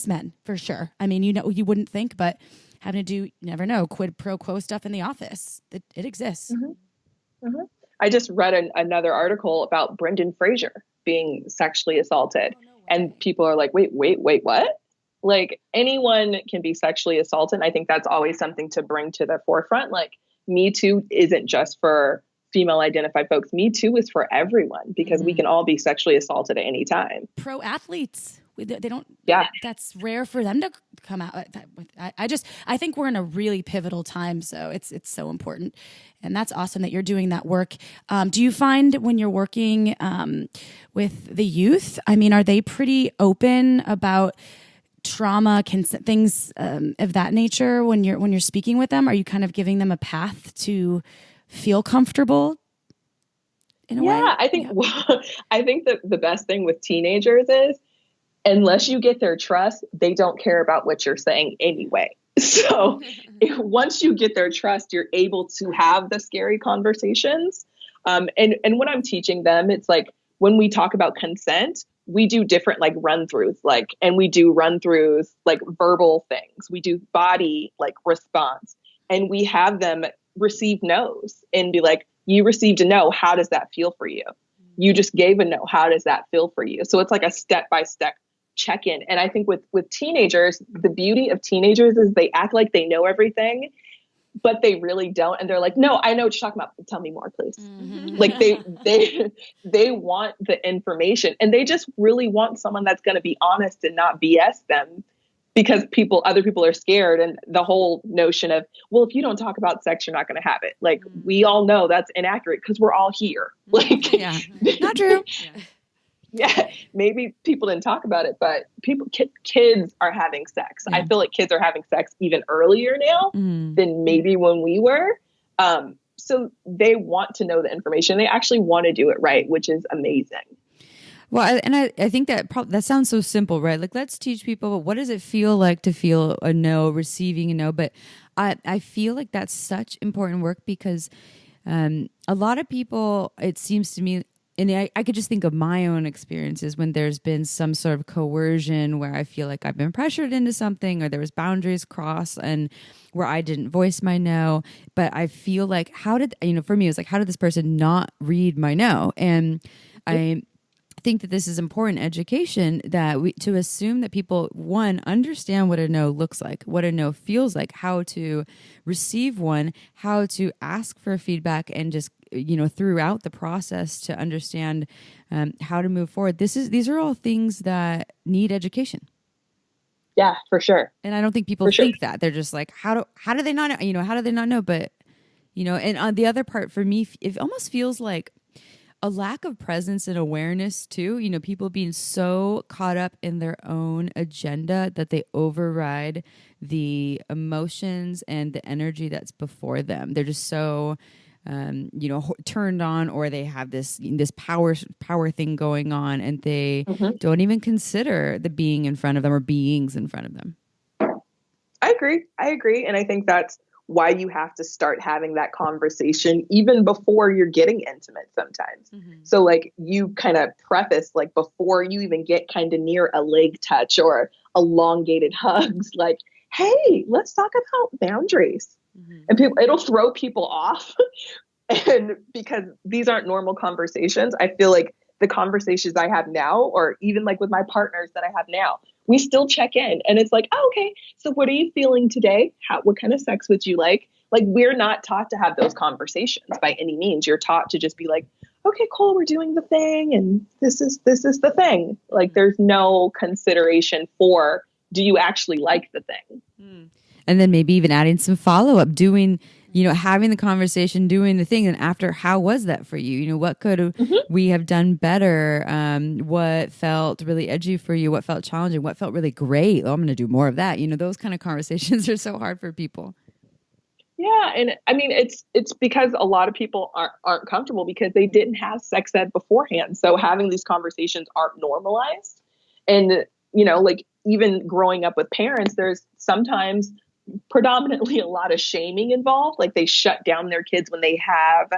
men, for sure. I mean, you wouldn't think, but having to do, you never know, quid pro quo stuff in the office. It exists. Mm-hmm. Mm-hmm. I just read another article about Brendan Fraser being sexually assaulted. Oh, no way. And people are like, wait, what? Like anyone can be sexually assaulted. And I think that's always something to bring to the forefront. Like Me Too isn't just for female identified folks. Me Too is for everyone because we can all be sexually assaulted at any time. Pro athletes. They don't. Yeah, that's rare for them to come out. I think we're in a really pivotal time, so it's so important, and that's awesome that you're doing that work. Do you find when you're working with the youth? I mean, are they pretty open about trauma, things of that nature when you're speaking with them? Are you kind of giving them a path to feel comfortable? In a way? I think I think that the best thing with teenagers is, unless you get their trust, they don't care about what you're saying anyway. So once you get their trust, you're able to have the scary conversations. And when I'm teaching them, it's like when we talk about consent, we do different like run-throughs, and we do run-throughs like verbal things. We do body like response, and we have them receive no's and be like, you received a no. How does that feel for you? You just gave a no. How does that feel for you? So it's like a step-by-step check-in. And I think with teenagers, the beauty of teenagers is they act like they know everything, but they really don't. And they're like, no, I know what you're talking about. Tell me more, please. Mm-hmm. Like they want the information, and they just really want someone that's going to be honest and not BS them, because other people are scared. And the whole notion of, well, if you don't talk about sex, you're not going to have it. Like we all know that's inaccurate because we're all here. Like, yeah, not true. Yeah, maybe people didn't talk about it, but kids are having sex. Yeah. I feel like kids are having sex even earlier now than maybe when we were. So they want to know the information. They actually want to do it right, which is amazing. Well, I think that sounds so simple, right? Like, let's teach people, what does it feel like to feel a no, receiving a no? But I feel like that's such important work because a lot of people, it seems to me, and I could just think of my own experiences when there's been some sort of coercion where I feel like I've been pressured into something, or there was boundaries crossed and where I didn't voice my no. But I feel like, for me, it was like, how did this person not read my no? And I think that this is important education, that to assume that people, one, understand what a no looks like, what a no feels like, how to receive one, how to ask for feedback, and just, throughout the process to understand how to move forward. These are all things that need education. Yeah, for sure. And I don't think people think that. They're just like, how do they not know? How do they not know? But, and on the other part for me, it almost feels like a lack of presence and awareness too. People being so caught up in their own agenda that they override the emotions and the energy that's before them. They're just so, turned on, or they have this power thing going on, and they don't even consider the being in front of them or beings in front of them. I agree. And I think that's why you have to start having that conversation even before you're getting intimate sometimes. So like you kind of preface, like before you even get kind of near a leg touch or elongated hugs, like, hey, let's talk about boundaries. And it'll throw people off. And because these aren't normal conversations, I feel like the conversations I have now, or even like with my partners that I have now, we still check in, and it's like, oh, okay, so what are you feeling today? What kind of sex would you like? Like, we're not taught to have those conversations by any means. You're taught to just be like, okay, cool, we're doing the thing, and this is the thing. Like, there's no consideration for, do you actually like the thing? And then maybe even adding some follow-up, doing, having the conversation, doing the thing. And after, how was that for you? What could we have done better? What felt really edgy for you? What felt challenging? What felt really great? Oh, I'm going to do more of that. Those kind of conversations are so hard for people. Yeah. And I mean, it's because a lot of people aren't comfortable because they didn't have sex ed beforehand. So having these conversations aren't normalized. And, like even growing up with parents, there's sometimes predominantly a lot of shaming involved. Like they shut down their kids when they have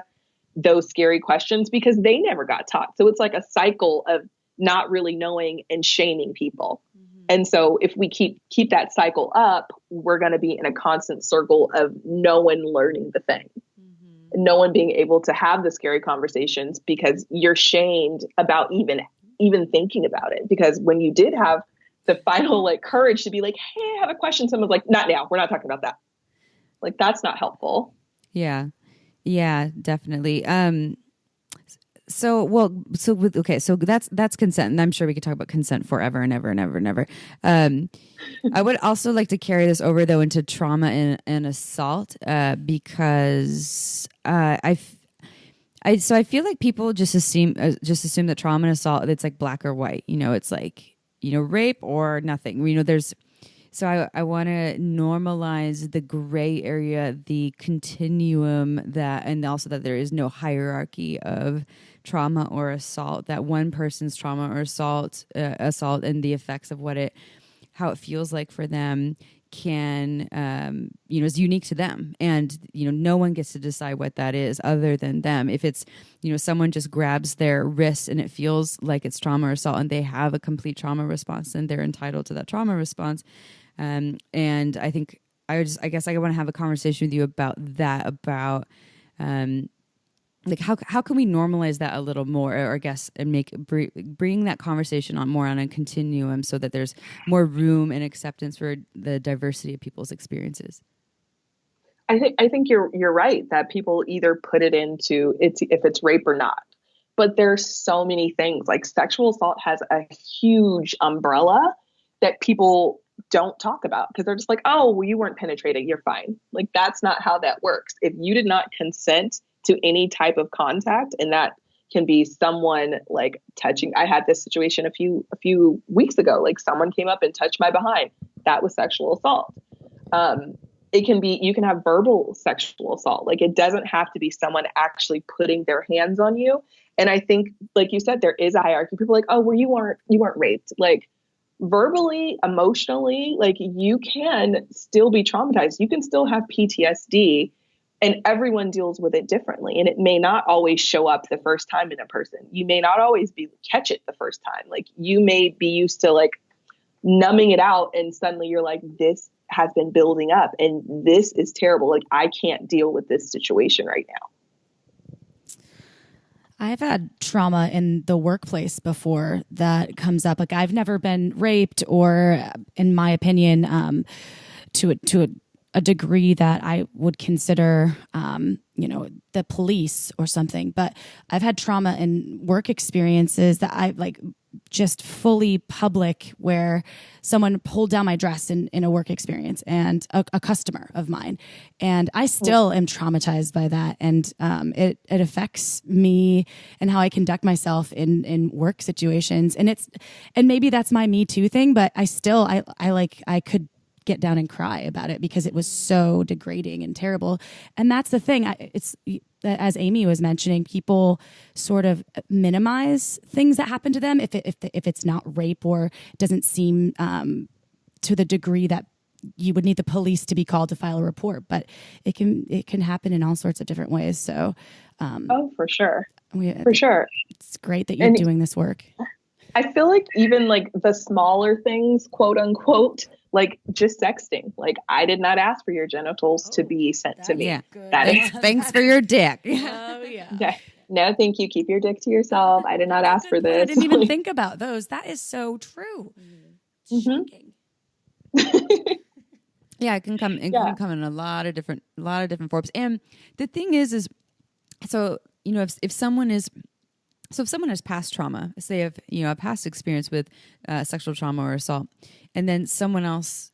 those scary questions because they never got taught. So it's like a cycle of not really knowing and shaming people. And so if we keep that cycle up, we're going to be in a constant circle of no one learning the thing. No one being able to have the scary conversations because you're shamed about even thinking about it. Because when you did have the final like courage to be like, hey, I have a question. That's like, not now. We're not talking about that. Like, that's not helpful. Yeah. Yeah, definitely. So that's consent. And I'm sure we could talk about consent forever and ever and ever and ever. I would also like to carry this over though into trauma and assault, because, I feel like people just assume that trauma and assault, it's like black or white, it's like, rape or nothing. So I want to normalize the gray area, the continuum, and also that there is no hierarchy of trauma or assault, that one person's trauma or assault and the effects of how it feels like for them can, is unique to them. And, no one gets to decide what that is other than them. If it's, someone just grabs their wrist and it feels like it's trauma or assault and they have a complete trauma response, then they're entitled to that trauma response. And I think I guess I want to have a conversation with you about that, like how can we normalize that a little more, or I guess, and bring that conversation on a continuum so that there's more room and acceptance for the diversity of people's experiences. I think you're right that people either put it into if it's rape or not. But there's so many things, like sexual assault has a huge umbrella that people don't talk about because they're just like, oh, well, you weren't penetrated, you're fine. Like, that's not how that works. If you did not consent to any type of contact, and that can be someone like touching. I had this situation a few weeks ago. Like, someone came up and touched my behind. That was sexual assault. It can be, you can have verbal sexual assault. Like, it doesn't have to be someone actually putting their hands on you. And I think, like you said, there is a hierarchy. People are like, oh, well, you weren't raped. Like, verbally, emotionally, like, you can still be traumatized. You can still have PTSD, and everyone deals with it differently. And it may not always show up the first time in a person. You may not always catch it the first time. Like, you may be used to like numbing it out, and suddenly you're like, this has been building up and this is terrible. Like, I can't deal with this situation right now. I've had trauma in the workplace before that comes up. Like I've never been raped or, in my opinion, to a degree that I would consider, the police or something. But I've had trauma in work experiences that I like just fully public, where someone pulled down my dress in a work experience, and a customer of mine. And I still am traumatized by that. And it affects me and how I conduct myself in work situations. And maybe that's my Me Too thing, but I could get down and cry about it because it was so degrading and terrible. And that's the thing. It's as Amy was mentioning, people sort of minimize things that happen to them if it's not rape or doesn't seem to the degree that you would need the police to be called to file a report. But it can happen in all sorts of different ways. So, for sure, for sure, it's great that you're doing this work. I feel like even like the smaller things, quote unquote, like just sexting. Like I did not ask for your genitals to be sent to me. Yeah. Thanks for your dick. Oh yeah. Okay. No, thank you. Keep your dick to yourself. I did not ask for this. I didn't even think about those. That is so true. Shocking. Yeah, it can come. It can come in a lot of different forms. And the thing is, so if someone is. So if someone has past trauma, say if a past experience with sexual trauma or assault, and then someone else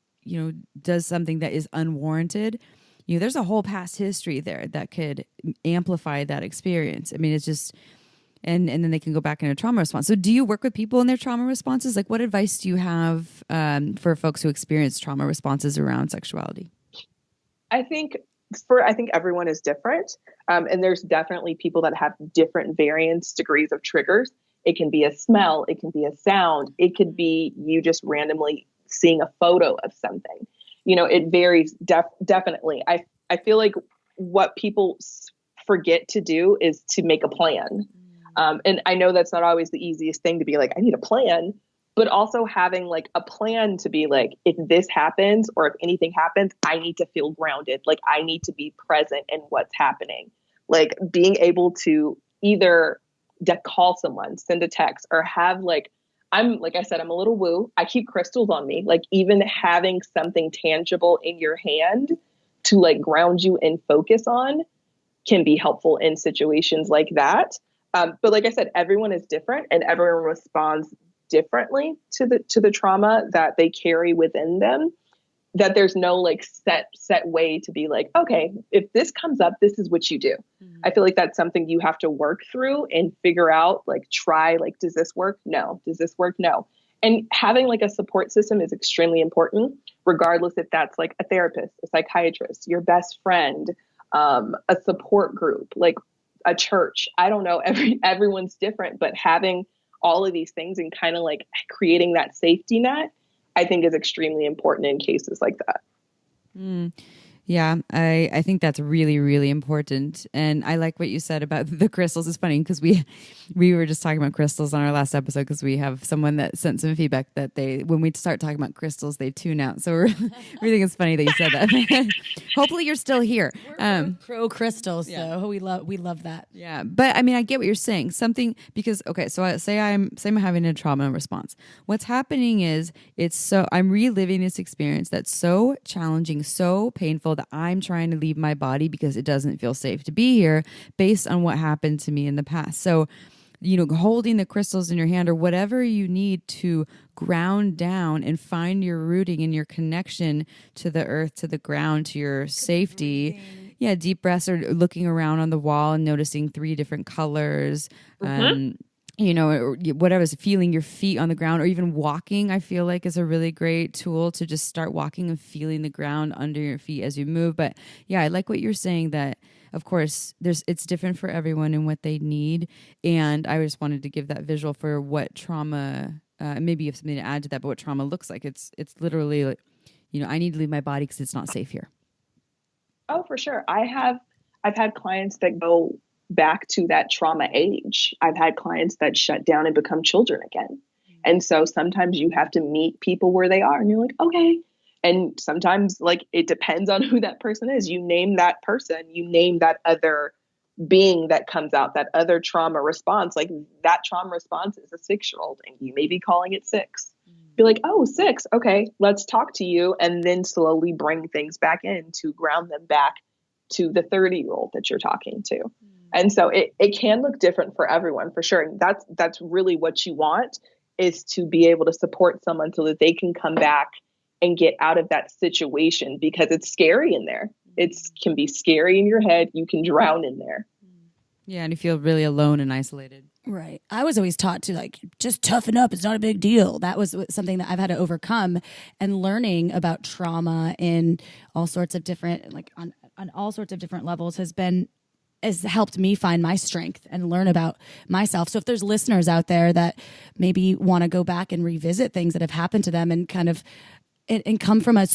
does something that is unwarranted, there's a whole past history there that could amplify that experience. I mean, it's just, and then they can go back in a trauma response. So do you work with people in their trauma responses? Like, what advice do you have for folks who experience trauma responses around sexuality? I think everyone is different. And there's definitely people that have different degrees of triggers. It can be a smell. It can be a sound. It could be you just randomly seeing a photo of something. It varies definitely. I feel like what people forget to do is to make a plan. And I know that's not always the easiest thing to be like, I need a plan. But also having like a plan to be like, if this happens or if anything happens, I need to feel grounded. Like I need to be present in what's happening. Like being able to either call someone, send a text, or have like I said, I'm a little woo. I keep crystals on me. Like even having something tangible in your hand to like ground you and focus on can be helpful in situations like that. But like I said, everyone is different and everyone responds differently to the trauma that they carry within them, that there's no like set way to be like, okay, if this comes up, this is what you do. Mm-hmm. I feel like that's something you have to work through and figure out, like try, like, does this work? No. Does this work? No. And having like a support system is extremely important, regardless if that's like a therapist, a psychiatrist, your best friend, a support group, like a church. I don't know. Everyone's different, but having all of these things and kind of like creating that safety net, I think is extremely important in cases like that. Yeah, I think that's really, really important. And I like what you said about the crystals. It's funny because we were just talking about crystals on our last episode because we have someone that sent some feedback that when we start talking about crystals, they tune out. So we think it's funny that you said that. Hopefully you're still here. We're pro crystals, so we love that. Yeah, but I mean, I get what you're saying. Something because so say I'm having a trauma response. What's happening is I'm reliving this experience that's so challenging, so painful that I'm trying to leave my body because it doesn't feel safe to be here based on what happened to me in the past. So, holding the crystals in your hand or whatever you need to ground down and find your rooting and your connection to the earth, to the ground, to your safety. Yeah, deep breaths or looking around on the wall and noticing 3 different colors. Or whatever's feeling your feet on the ground or even walking, I feel like is a really great tool to just start walking and feeling the ground under your feet as you move. But yeah, I like what you're saying that, of course, it's different for everyone and what they need. And I just wanted to give that visual for what trauma, maybe you have something to add to that, but what trauma looks like. It's literally like, I need to leave my body because it's not safe here. Oh, for sure. I've had clients that go back to that trauma age. I've had clients that shut down and become children again. And so sometimes you have to meet people where they are and you're like, okay. And sometimes like it depends on who that person is. You name that person, you name that other being that comes out, that other trauma response, like that trauma response is a 6-year-old and you may be calling it 6. Be like, oh, 6. Okay, let's talk to you. And then slowly bring things back in to ground them back to the 30-year-old that you're talking to. And so it can look different for everyone, for sure. And that's really what you want, is to be able to support someone so that they can come back and get out of that situation, because it's scary in there. It can be scary in your head. You can drown in there. Yeah, and you feel really alone and isolated. Right. I was always taught to like, just toughen up. It's not a big deal. That was something that I've had to overcome, and learning about trauma in all sorts of different, like on all sorts of different levels has helped me find my strength and learn about myself. So if there's listeners out there that maybe want to go back and revisit things that have happened to them and kind of and come from a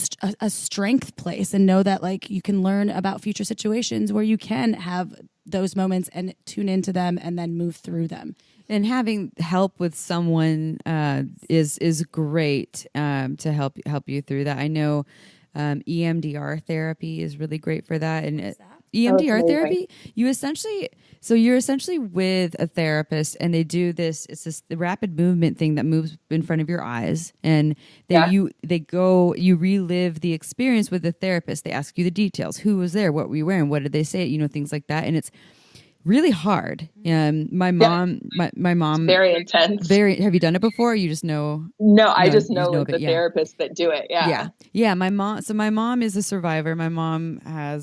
strength place, and know that like you can learn about future situations where you can have those moments and tune into them and then move through them. And having help with someone is great to help you through that. I know EMDR therapy is really great for that. And EMDR therapy, you're essentially with a therapist, and they do this. It's this rapid movement thing that moves in front of your eyes, and you relive the experience with the therapist. They ask you the details: who was there, what were you wearing, what did they say, things like that, and it's really hard. My mom, it's very intense. Have you done it before? Or you just know? No, I just know like the therapists that do it. Yeah. My mom is a survivor. My mom I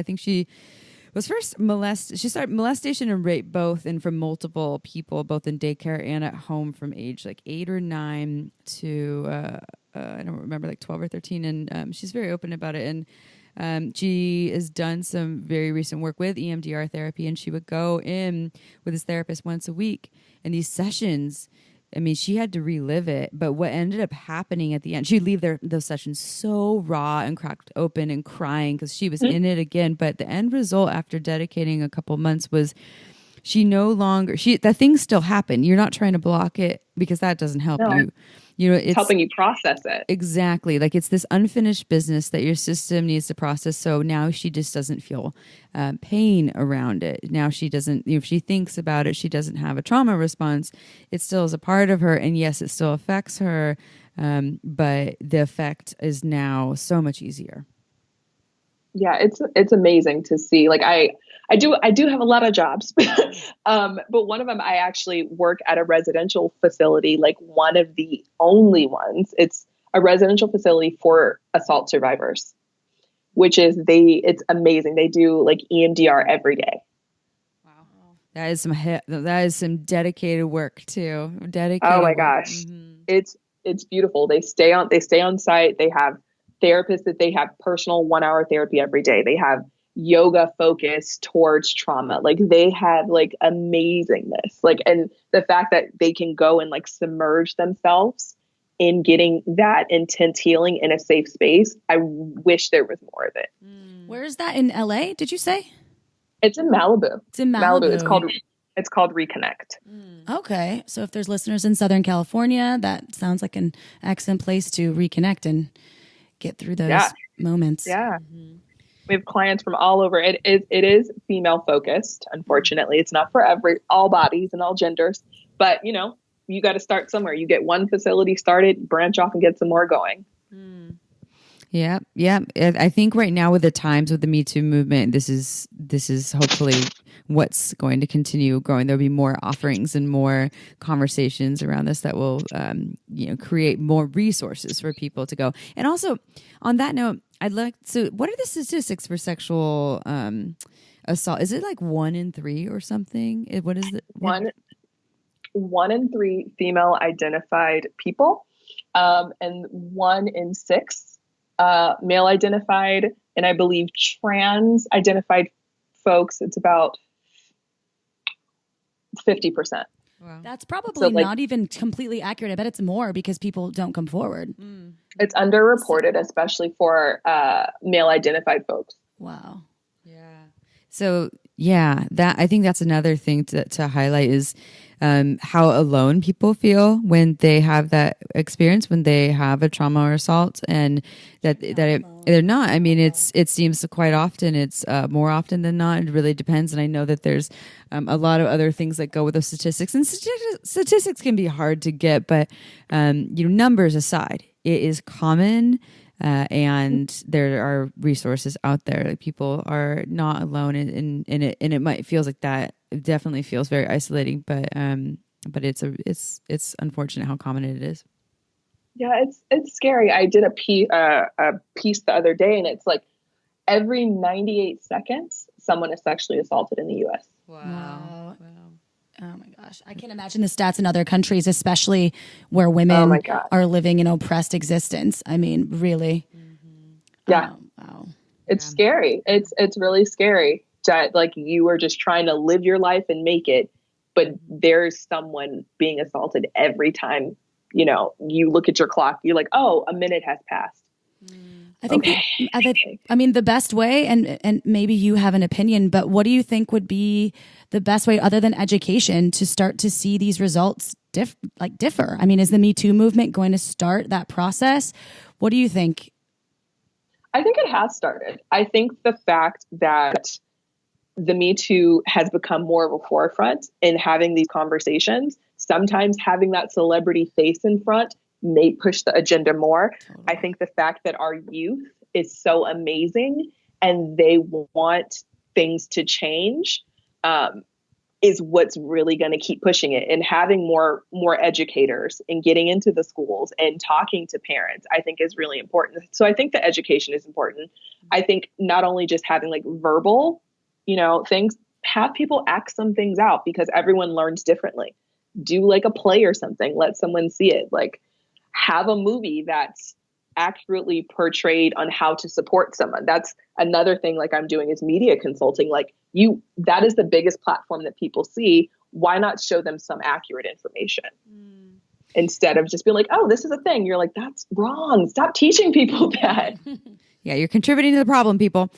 think she was first molested. She started molestation and rape both, and from multiple people, both in daycare and at home, from age like 8 or 9 to I don't remember, like 12 or 13. And she's very open about it. And she has done some very recent work with EMDR therapy, and she would go in with this therapist once a week. And these sessions, I mean, she had to relive it. But what ended up happening at the end, she'd leave those sessions so raw and cracked open and crying because she was in it again. But the end result after dedicating a couple months was she no longer, that things still happen. You're not trying to block it, because that doesn't help you. It's helping you process it. Exactly. Like, it's this unfinished business that your system needs to process. So now she just doesn't feel pain around it. Now she doesn't, if she thinks about it, she doesn't have a trauma response. It still is a part of her. And yes, it still affects her. But the effect is now so much easier. Yeah, it's amazing to see. Like I do have a lot of jobs, but one of them, I actually work at a residential facility, like one of the only ones. It's a residential facility for assault survivors, which is it's amazing. They do like EMDR every day. Wow, that is some dedicated work too. Oh my gosh, it's beautiful. They stay on site. They have therapists that they have personal 1-hour therapy every day. They have yoga focused towards trauma. Like, they have like amazingness. Like, and the fact that they can go and like submerge themselves in getting that intense healing in a safe space. I wish there was more of it. Where is that, in LA? Did you say? It's in Malibu. It's in Malibu. It's called Reconnect. Okay. So if there's listeners in Southern California, that sounds like an excellent place to reconnect and get through those moments. Yeah. We have clients from all over. It is female focused. Unfortunately, it's not for all bodies and all genders, but you got to start somewhere. You get one facility started, branch off and get some more going. Yeah. I think right now, with the times with the MeToo movement, this is hopefully what's going to continue growing. There'll be more offerings and more conversations around this that will, create more resources for people to go. And also, on that note, what are the statistics for sexual assault? Is it like 1 in 3 or something? What is it? 1 in 3 female identified people, and 1 in 6 male identified, and I believe trans identified folks, it's about 50%. Wow. That's probably not even completely accurate. I bet it's more because people don't come forward. It's underreported, especially for male identified folks. Wow. Yeah. So I think that's another thing to highlight is how alone people feel when they have that experience, when they have a trauma or assault, and they're not. I mean, it seems quite often, it's more often than not. It really depends. And I know that there's a lot of other things that go with those statistics, and statistics can be hard to get, but numbers aside, it is common. And there are resources out there. Like, people are not alone, and it might feels like that. It definitely feels very isolating, but it's unfortunate how common it is. Yeah, it's scary. I did a piece the other day, and it's like every 98 seconds, someone is sexually assaulted in the U.S. Wow. Oh my gosh. I can't imagine the stats in other countries, especially where women are living an oppressed existence. I mean, really. Mm-hmm. Yeah. Wow. It's scary. It's really scary that, like, you are just trying to live your life and make it, but there's someone being assaulted every time, you look at your clock, you're like, oh, a minute has passed. I think, the best way, and maybe you have an opinion, but what do you think would be the best way, other than education, to start to see these results differ? I mean, is the MeToo movement going to start that process? What do you think? I think it has started. I think the fact that the MeToo has become more of a forefront in having these conversations, sometimes having that celebrity face in front may push the agenda more. Totally. I think the fact that our youth is so amazing and they want things to change is what's really going to keep pushing it. And having more educators and getting into the schools and talking to parents, I think, is really important. So I think the education is important. I think not only just having like verbal, things, have people act some things out, because everyone learns differently. Do like a play or something, let someone see it. Like, have a movie that's accurately portrayed on how to support someone. That's another thing, like, I'm doing is media consulting. Like, that is the biggest platform that people see. Why not show them some accurate information instead of just being like, oh, this is a thing. You're like, that's wrong. Stop teaching people that. Yeah, you're contributing to the problem, people.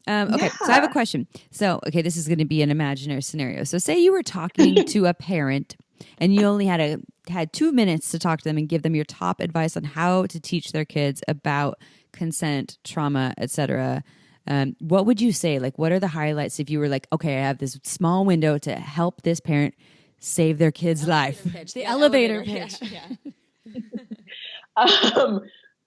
Okay, so I have a question. So, this is going to be an imaginary scenario. So say you were talking to a parent and you only had 2 minutes to talk to them and give them your top advice on how to teach their kids about consent, trauma, etc. What would you say? Like, what are the highlights if you were like, okay, I have this small window to help this parent save their kid's life? The elevator pitch.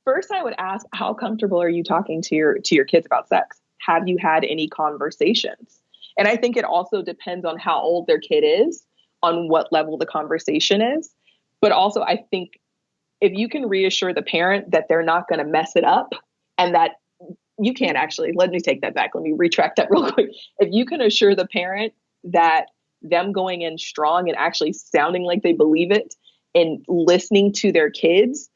First, I would ask, how comfortable are you talking to your kids about sex? Have you had any conversations? And I think it also depends on how old their kid is, on what level the conversation is. But also, I think if you can reassure the parent that they're not going to mess it up, and that you can't actually, let me take that back. Let me retract that real quick. If you can assure the parent that them going in strong and actually sounding like they believe it and listening to their kids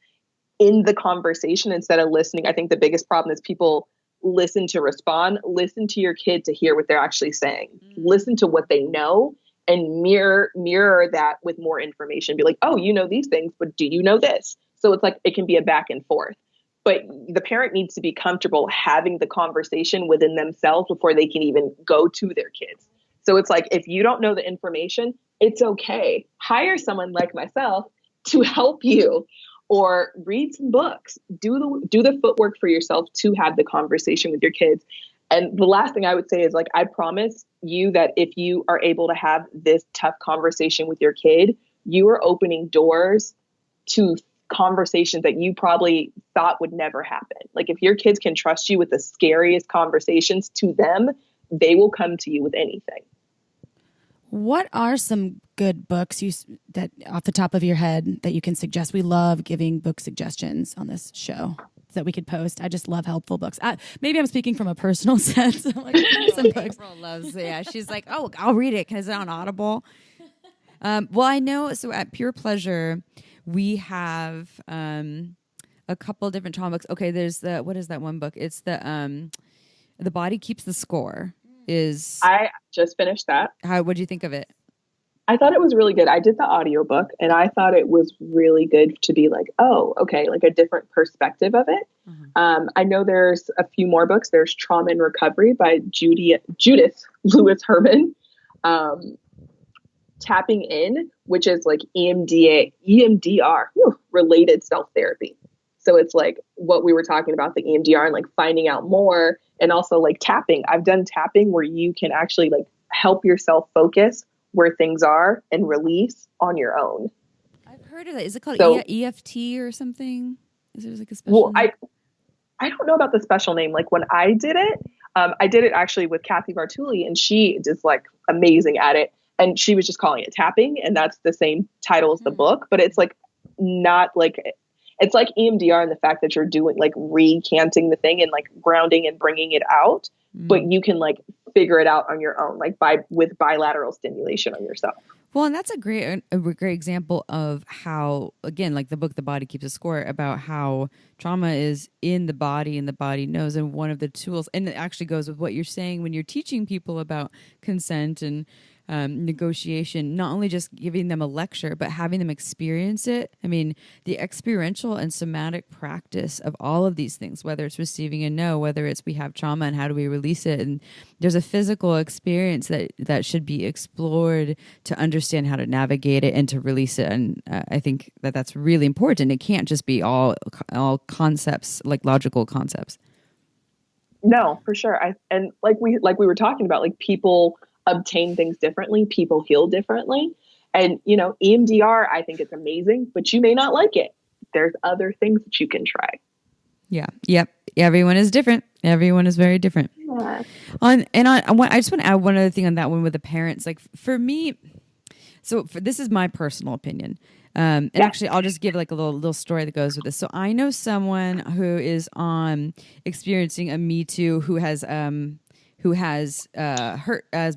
in the conversation instead of listening. I think the biggest problem is people listen to respond. Listen to your kid to hear what they're actually saying. Listen to what they know and mirror that with more information. Be like, oh, you know these things, but do you know this? So it's like, it can be a back and forth. But the parent needs to be comfortable having the conversation within themselves before they can even go to their kids. So it's like, if you don't know the information, it's okay. Hire someone like myself to help you, or read some books. Do the footwork for yourself to have the conversation with your kids. And the last thing I would say is, like, I promise you that if you are able to have this tough conversation with your kid, you are opening doors to conversations that you probably thought would never happen. Like, if your kids can trust you with the scariest conversations to them, they will come to you with anything. What are some good books that off the top of your head that you can suggest? We love giving book suggestions on this show that we could post. I just love helpful books. Maybe I'm speaking from a personal sense. I'm like, what are some books? April loves, she's like, oh, I'll read it because it's on Audible. Well, I know. So at Pure Pleasure, we have a couple different trauma books. Okay, there's what is that one book? It's The Body Keeps the Score. I just finished that. What do you think of it? I thought it was really good. I did the audiobook and I thought it was really good to be like, oh, okay, like a different perspective of it. Mm-hmm. I know there's a few more books. There's Trauma and Recovery by Judith Lewis Herman. tapping in, which is like EMDR related self-therapy. So it's like what we were talking about, the EMDR, and like finding out more, and also like tapping. I've done tapping where you can actually like help yourself focus where things are and release on your own. I've heard of that. Is it called EFT or something? Is there like a special name? I don't know about the special name. Like when I did it actually with Kathy Bartuli, and she is like amazing at it. And she was just calling it tapping, and that's the same title as the book, but it's like not like, it's like EMDR in the fact that you're doing like recanting the thing and like grounding and bringing it out, but you can like figure it out on your own, like with bilateral stimulation on yourself. Well, and that's a great example of how, again, like the book, The Body Keeps a Score, about how trauma is in the body and the body knows. And one of the tools, and it actually goes with what you're saying when you're teaching people about consent and negotiation, not only just giving them a lecture, but having them experience it. I mean, the experiential and somatic practice of all of these things, whether it's receiving a no, whether it's we have trauma and how do we release it. And there's a physical experience that should be explored to understand how to navigate it and to release it. And I think that's really important. It can't just be all concepts, like logical concepts. No, for sure. And like we were talking about, like people obtain things differently, people heal differently. And, you know, EMDR, I think it's amazing, but you may not like it. There's other things that you can try. Yeah. Yep. Everyone is different. Everyone is very different. Yeah. I just want to add one other thing on that one with the parents. Like for me, this is my personal opinion. And actually, I'll just give like a little story that goes with this. So I know someone who is experiencing a MeToo who has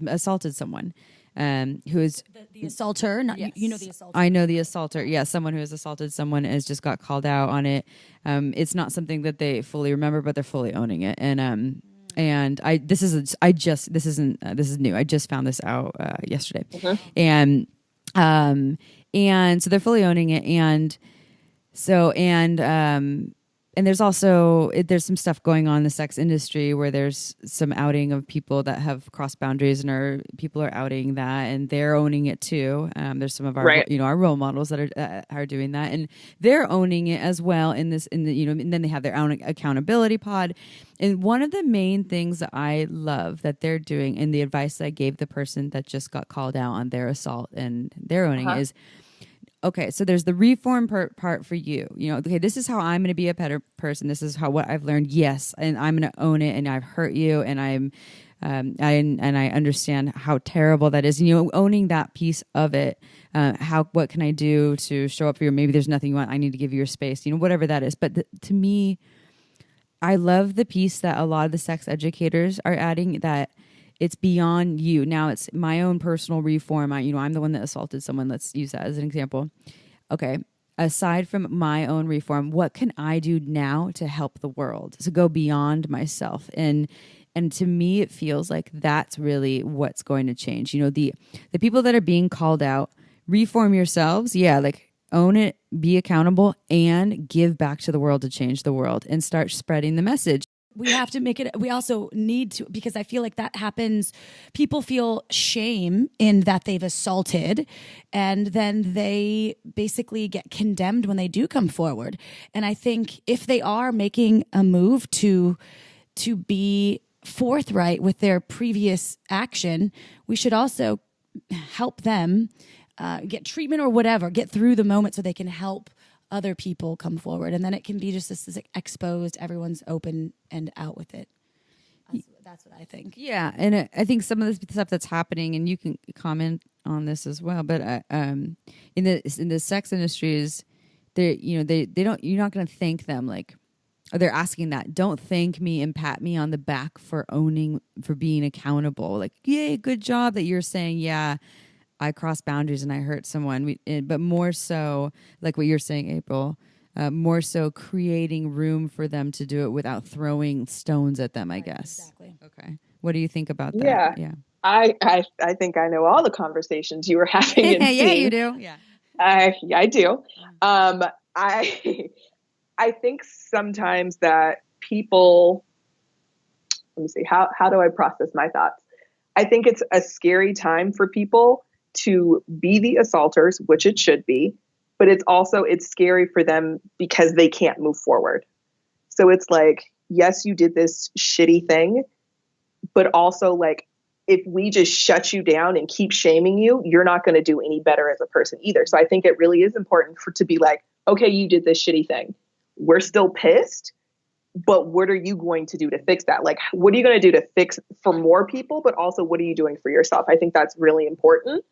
assaulted someone, who is the assaulter. Not yes. You know the assaulter. I know the assaulter. Yeah, someone who has assaulted someone has just got called out on it. It's not something that they fully remember, but they're fully owning it. And this is new. I just found this out yesterday, and so they're fully owning it, and there's also there's some stuff going on in the sex industry where there's some outing of people that have crossed boundaries, and people are outing that, and they're owning it too. There's some of our our role models that are doing that, and they're owning it as well. And then they have their own accountability pod. And one of the main things that I love that they're doing, and the advice that I gave the person that just got called out on their assault and they're owning it is, okay, so there's the reform part for you. You know, okay, this is how I'm going to be a better person. This is what I've learned. Yes, and I'm going to own it. And I've hurt you, and I understand how terrible that is. And, owning that piece of it. What can I do to show up for you? Maybe there's nothing you want. I need to give you your space. Whatever that is. But to me, I love the piece that a lot of the sex educators are adding, that it's beyond you. Now it's my own personal reform. I'm the one that assaulted someone. Let's use that as an example. Okay. Aside from my own reform, what can I do now to help the world? To go beyond myself. And to me, it feels like that's really what's going to change. The people that are being called out, reform yourselves. Yeah. Like own it, be accountable, and give back to the world to change the world and start spreading the message. We have to make it, we also need to, because I feel like that happens. People feel shame in that they've assaulted, and then they basically get condemned when they do come forward. And I think if they are making a move to be forthright with their previous action, we should also help them get treatment or whatever, get through the moment so they can help other people come forward. And then it can be just this exposed, everyone's open and out with it. That's what I think. Yeah. And I think some of the stuff that's happening, and you can comment on this as well, but in the sex industries, they don't, you're not going to thank them. Like, or they're asking that, don't thank me and pat me on the back for being accountable. Like, yay, good job that you're saying, yeah, I crossed boundaries and I hurt someone. But more so, like what you're saying, April, more so creating room for them to do it without throwing stones at them, I guess. Exactly. Okay. What do you think about that? Yeah. I think I know all the conversations you were having. Yeah, you do. Yeah. I do. I think sometimes that people, let me see, how do I process my thoughts? I think it's a scary time for people to be the assaulters, which it should be, but it's scary for them because they can't move forward. So it's like, yes, you did this shitty thing, but also like, if we just shut you down and keep shaming you, you're not going to do any better as a person either. So I think it really is important to be like, okay, you did this shitty thing. We're still pissed, but what are you going to do to fix that? Like, what are you going to do to fix for more people? But also, what are you doing for yourself? I think that's really important.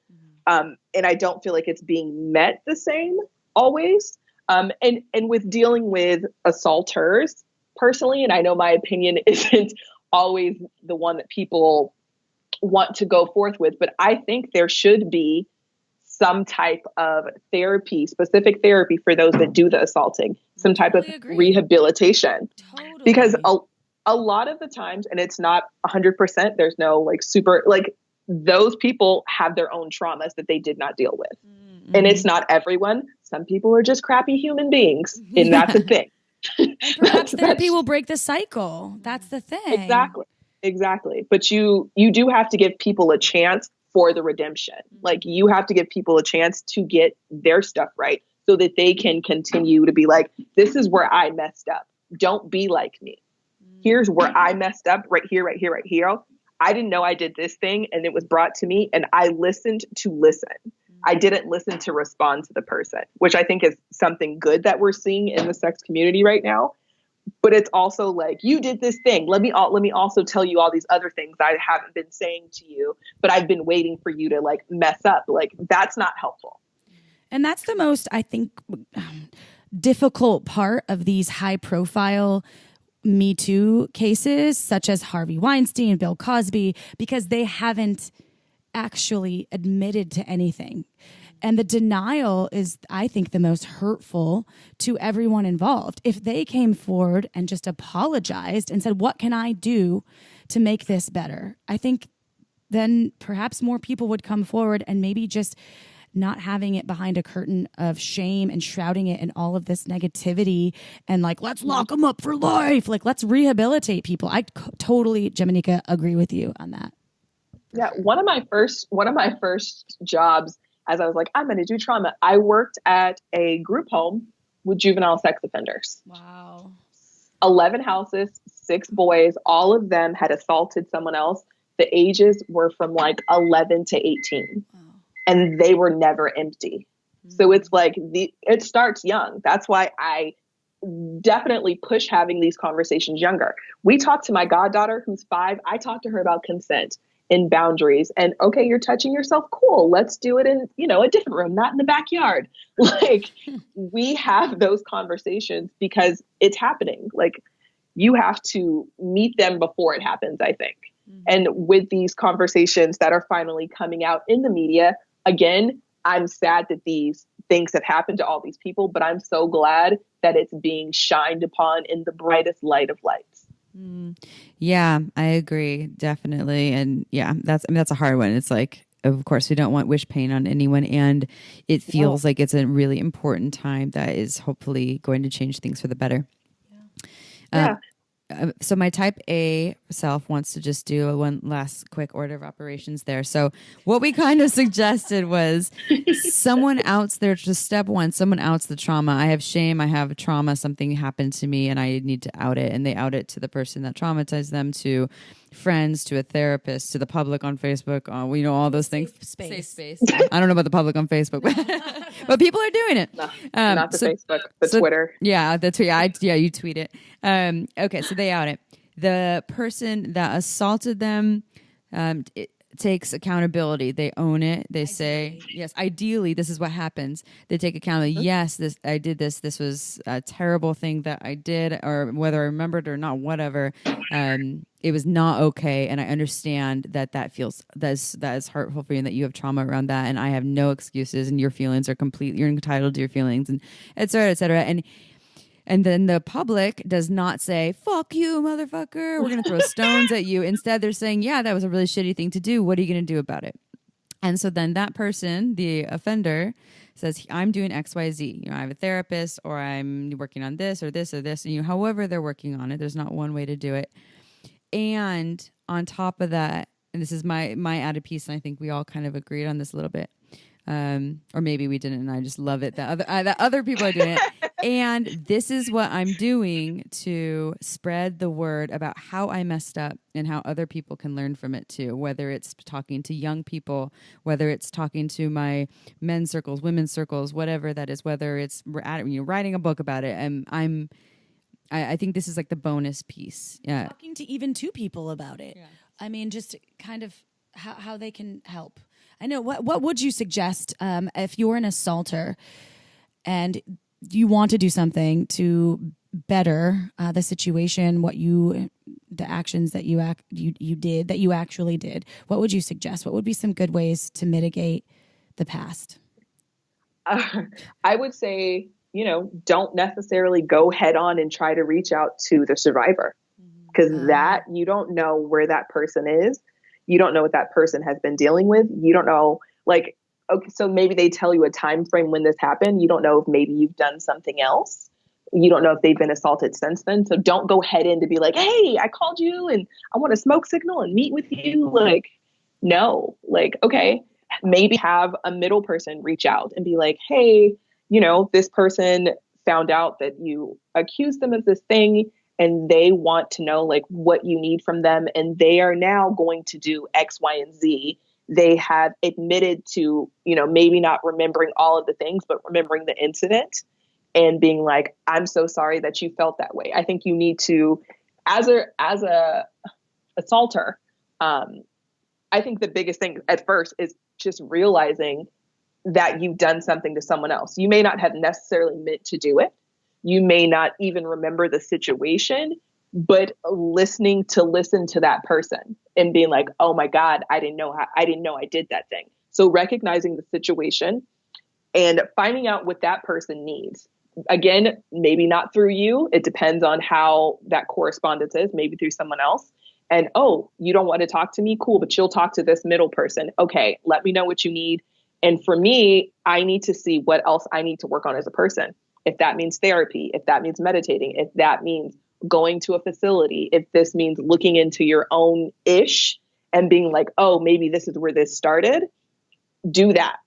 And I don't feel like it's being met the same always. And with dealing with assaulters personally, and I know my opinion isn't always the one that people want to go forth with, but I think there should be some type of therapy, specific therapy for those that do the assaulting, some type of rehabilitation. Totally. Because a lot of the times, and it's not 100%, there's no like super, like those people have their own traumas that they did not deal with. Mm-hmm. And it's not everyone. Some people are just crappy human beings, and that's a thing. And perhaps therapy will break the cycle. That's the thing. Exactly. But you do have to give people a chance for the redemption. Like, you have to give people a chance to get their stuff right so that they can continue to be like, this is where I messed up. Don't be like me. Here's where I messed up, right here, right here, right here. I didn't know I did this thing, and it was brought to me, and I listened to listen. I didn't listen to respond to the person, which I think is something good that we're seeing in the sex community right now. But it's also like, you did this thing. Let me also tell you all these other things I haven't been saying to you, but I've been waiting for you to like mess up. Like, that's not helpful. And that's the most, I think, difficult part of these high profile MeToo cases, such as Harvey Weinstein, Bill Cosby, because they haven't actually admitted to anything. And the denial is, I think, the most hurtful to everyone involved. If they came forward and just apologized and said, what can I do to make this better? I think then perhaps more people would come forward, and maybe just not having it behind a curtain of shame and shrouding it in all of this negativity and like, let's lock them up for life. Like, let's rehabilitate people. I totally, Jimanekia, agree with you on that. Yeah. One of my first jobs, as I was like, I'm going to do trauma, I worked at a group home with juvenile sex offenders. Wow. 11 houses, 6 boys, all of them had assaulted someone else. The ages were from like 11 to 18. Wow. And they were never empty. Mm-hmm. So it's like, it starts young. That's why I definitely push having these conversations younger. We talked to my goddaughter who's 5. I talked to her about consent and boundaries, and okay, you're touching yourself. Cool. Let's do it in, a different room, not in the backyard. Like, we have those conversations because it's happening. Like, you have to meet them before it happens, I think. Mm-hmm. And with these conversations that are finally coming out in the media, again, I'm sad that these things have happened to all these people, but I'm so glad that it's being shined upon in the brightest light of lights. Yeah, I agree. Definitely. And yeah, that's a hard one. It's like, of course, we don't wish pain on anyone. And it feels like it's a really important time that is hopefully going to change things for the better. Yeah. So my type A self wants to just do one last quick order of operations there. So what we kind of suggested was someone outs their, just step one, someone outs the trauma. I have shame. I have trauma. Something happened to me and I need to out it. And they out it to the person that traumatized them, to friends, to a therapist, to the public on Facebook. All those things. Safe space. I don't know about the public on Facebook, but people are doing it. No, not the Facebook, the Twitter. Yeah, the tweet. You tweet it. Okay, so they out it. The person that assaulted them it takes accountability. They own it. They say, yes, ideally, this is what happens. They take accountability. Yes, I did this. This was a terrible thing that I did, or whether I remembered or not, whatever. It was not okay. And I understand that is hurtful for you and that you have trauma around that. And I have no excuses, and your feelings are you're entitled to your feelings, and et cetera, et cetera. And then the public does not say, fuck you, motherfucker, we're going to throw stones at you. Instead, they're saying, yeah, that was a really shitty thing to do. What are you going to do about it? And so then that person, the offender, says, I'm doing X, Y, Z. I have a therapist, or I'm working on this or this or this. And however they're working on it, there's not one way to do it. And on top of that, and this is my added piece, and I think we all kind of agreed on this a little bit. Or maybe we didn't, and I just love it that other people are doing it. And this is what I'm doing to spread the word about how I messed up and how other people can learn from it too, whether it's talking to young people, whether it's talking to my men's circles, women's circles, whatever that is, whether it's writing a book about it. And I think this is like the bonus piece. Yeah. Talking to even two people about it. Yeah. I mean, just kind of how they can help. I know. What would you suggest if you're an assaulter and you want to do something to better the situation? The actions that you actually did. What would you suggest? What would be some good ways to mitigate the past? I would say, don't necessarily go head on and try to reach out to the survivor, because that you don't know where that person is. You don't know what that person has been dealing with. You don't know, okay, so maybe they tell you a time frame when this happened. You don't know if maybe you've done something else. You don't know if they've been assaulted since then. So don't go head in to be like, hey, I called you and I want a smoke signal and meet with you. No, okay, maybe have a middle person reach out and be like, hey, this person found out that you accused them of this thing, and they want to know what you need from them. And they are now going to do X, Y, and Z. They have admitted to, maybe not remembering all of the things, but remembering the incident and being like, I'm so sorry that you felt that way. I think you need to, as a assaulter, I think the biggest thing at first is just realizing that you've done something to someone else. You may not have necessarily meant to do it. You may not even remember the situation, but listen to that person and being like, oh my God, I didn't know I did that thing. So recognizing the situation and finding out what that person needs. Again, maybe not through you. It depends on how that correspondence is, maybe through someone else. And, oh, you don't want to talk to me? Cool. But you'll talk to this middle person. Okay. Let me know what you need. And for me, I need to see what else I need to work on as a person. If that means therapy, if that means meditating, if that means going to a facility, if this means looking into your own ish and being like, oh, maybe this is where this started, do that.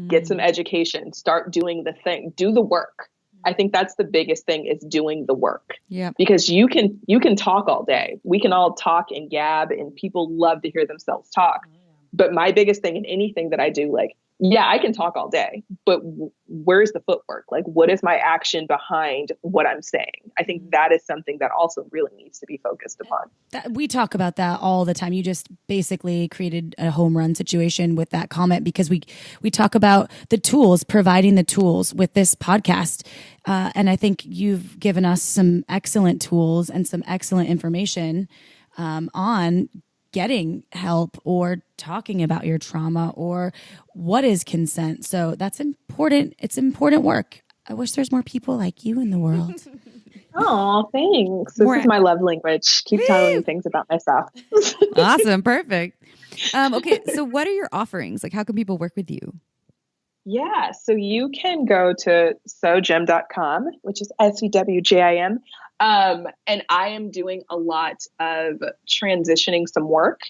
Get some education, start doing the thing, do the work. I think that's the biggest thing, is doing the work. Yeah. Because you can talk all day. We can all talk and gab, and people love to hear themselves talk. But my biggest thing in anything that I do, I can talk all day, but where's the footwork? What is my action behind what I'm saying? I think that is something that also really needs to be focused upon. We talk about that all the time. You just basically created a home run situation with that comment, because we talk about the tools, providing the tools with this podcast. And I think you've given us some excellent tools and some excellent information on getting help or talking about your trauma or what is consent. So that's important. It's important work. I wish there's more people like you in the world. Oh, thanks. This is my love language. Keep telling me things about myself. Awesome. Perfect. Okay. So what are your offerings? How can people work with you? Yeah. So you can go to sewjim.com, which is SEWJIM. And I am doing a lot of transitioning some work.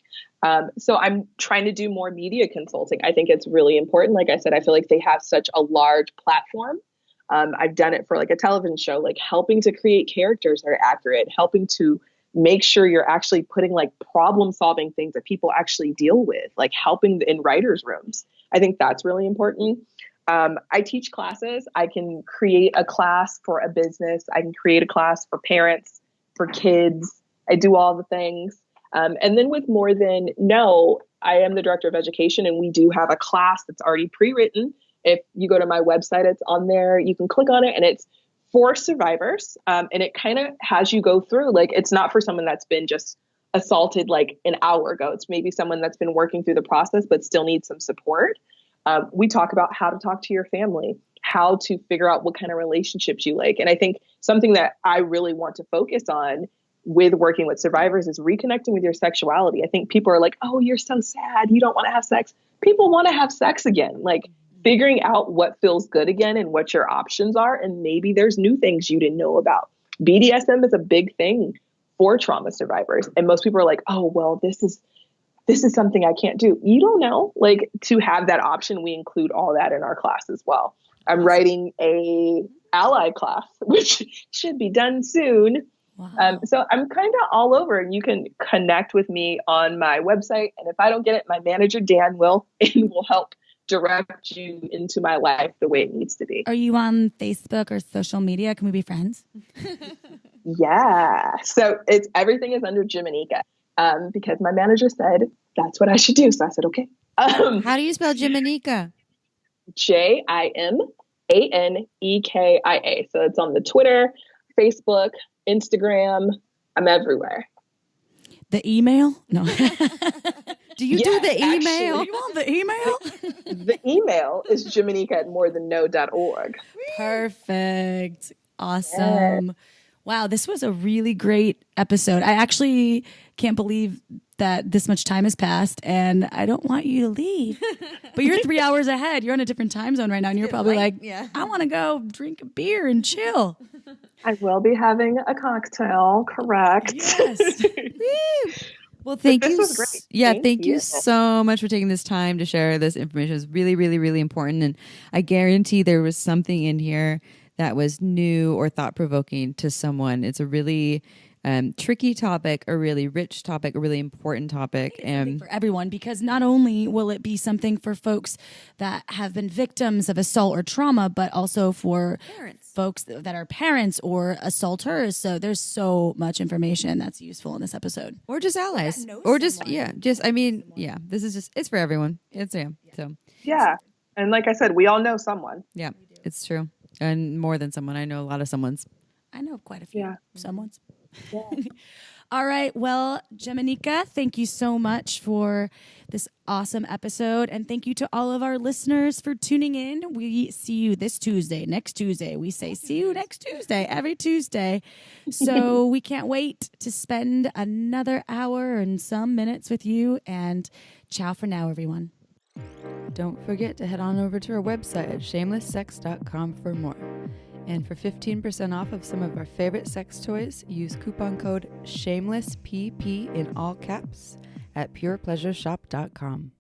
So I'm trying to do more media consulting. I think it's really important. Like I said, I feel like they have such a large platform. I've done it for a television show, helping to create characters that are accurate, helping to make sure you're actually putting problem solving things that people actually deal with, helping in writers' rooms. I think that's really important. I teach classes. I can create a class for a business. I can create a class for parents, for kids. I do all the things. And then with More Than No, I am the director of education, and we do have a class that's already pre-written. If you go to my website, it's on there. You can click on it, and it's for survivors. And it kind of has you go through, it's not for someone that's been just assaulted an hour ago. It's maybe someone that's been working through the process but still needs some support. We talk about how to talk to your family, how to figure out what kind of relationships you like. And I think something that I really want to focus on with working with survivors is reconnecting with your sexuality. I think people are like, oh, you're so sad, you don't want to have sex. People want to have sex again, figuring out what feels good again and what your options are. And maybe there's new things you didn't know about. BDSM is a big thing for trauma survivors. And most people are like, oh, well, this is this is something I can't do. You don't know. Like, to have that option, we include all that in our class as well. I'm writing a ally class, which should be done soon. Wow. So I'm kind of all over, and you can connect with me on my website. And if I don't get it, my manager, Dan, will, and will help direct you into my life the way it needs to be. Are you on Facebook or social media? Can we be friends? Yeah. So everything is under Jimanekia, because my manager said that's what I should do. So I said, okay. How do you spell Jimanekia? Jimanekia. So it's on the Twitter, Facebook, Instagram. I'm everywhere. The email? No. Do you do the email? Actually, You want the email? the email is jimanekia@morethanknow.org. Perfect. Awesome. Yeah. Wow, this was a really great episode. I actually can't believe that this much time has passed, and I don't want you to leave. But you're 3 hours ahead. You're on a different time zone right now, and you're probably I want to go drink a beer and chill. I will be having a cocktail, correct? Yes. Well, thank you. Was great. Yeah, thank you so much for taking this time to share this information. It was really, really, really important. And I guarantee there was something in here that was new or thought-provoking to someone. It's a really tricky topic, a really rich topic, a really important topic. And for everyone, because not only will it be something for folks that have been victims of assault or trauma, but also for folks that are parents or assaulters. So there's so much information that's useful in this episode. Or just allies. Or just, this is just, it's for everyone. Yeah. And like I said, we all know someone. Yeah, it's true. And more than someone. I know a lot of someones. I know quite a few. Yeah. Someone's. Yeah. All right. Well, Jimanekia, thank you so much for this awesome episode. And thank you to all of our listeners for tuning in. We see you this Tuesday, next Tuesday. We say see you next Tuesday, every Tuesday. So we can't wait to spend another hour and some minutes with you. And ciao for now, everyone. Don't forget to head on over to our website at shamelesssex.com for more. And for 15% off of some of our favorite sex toys, use coupon code SHAMELESSPP in all caps at purepleasureshop.com.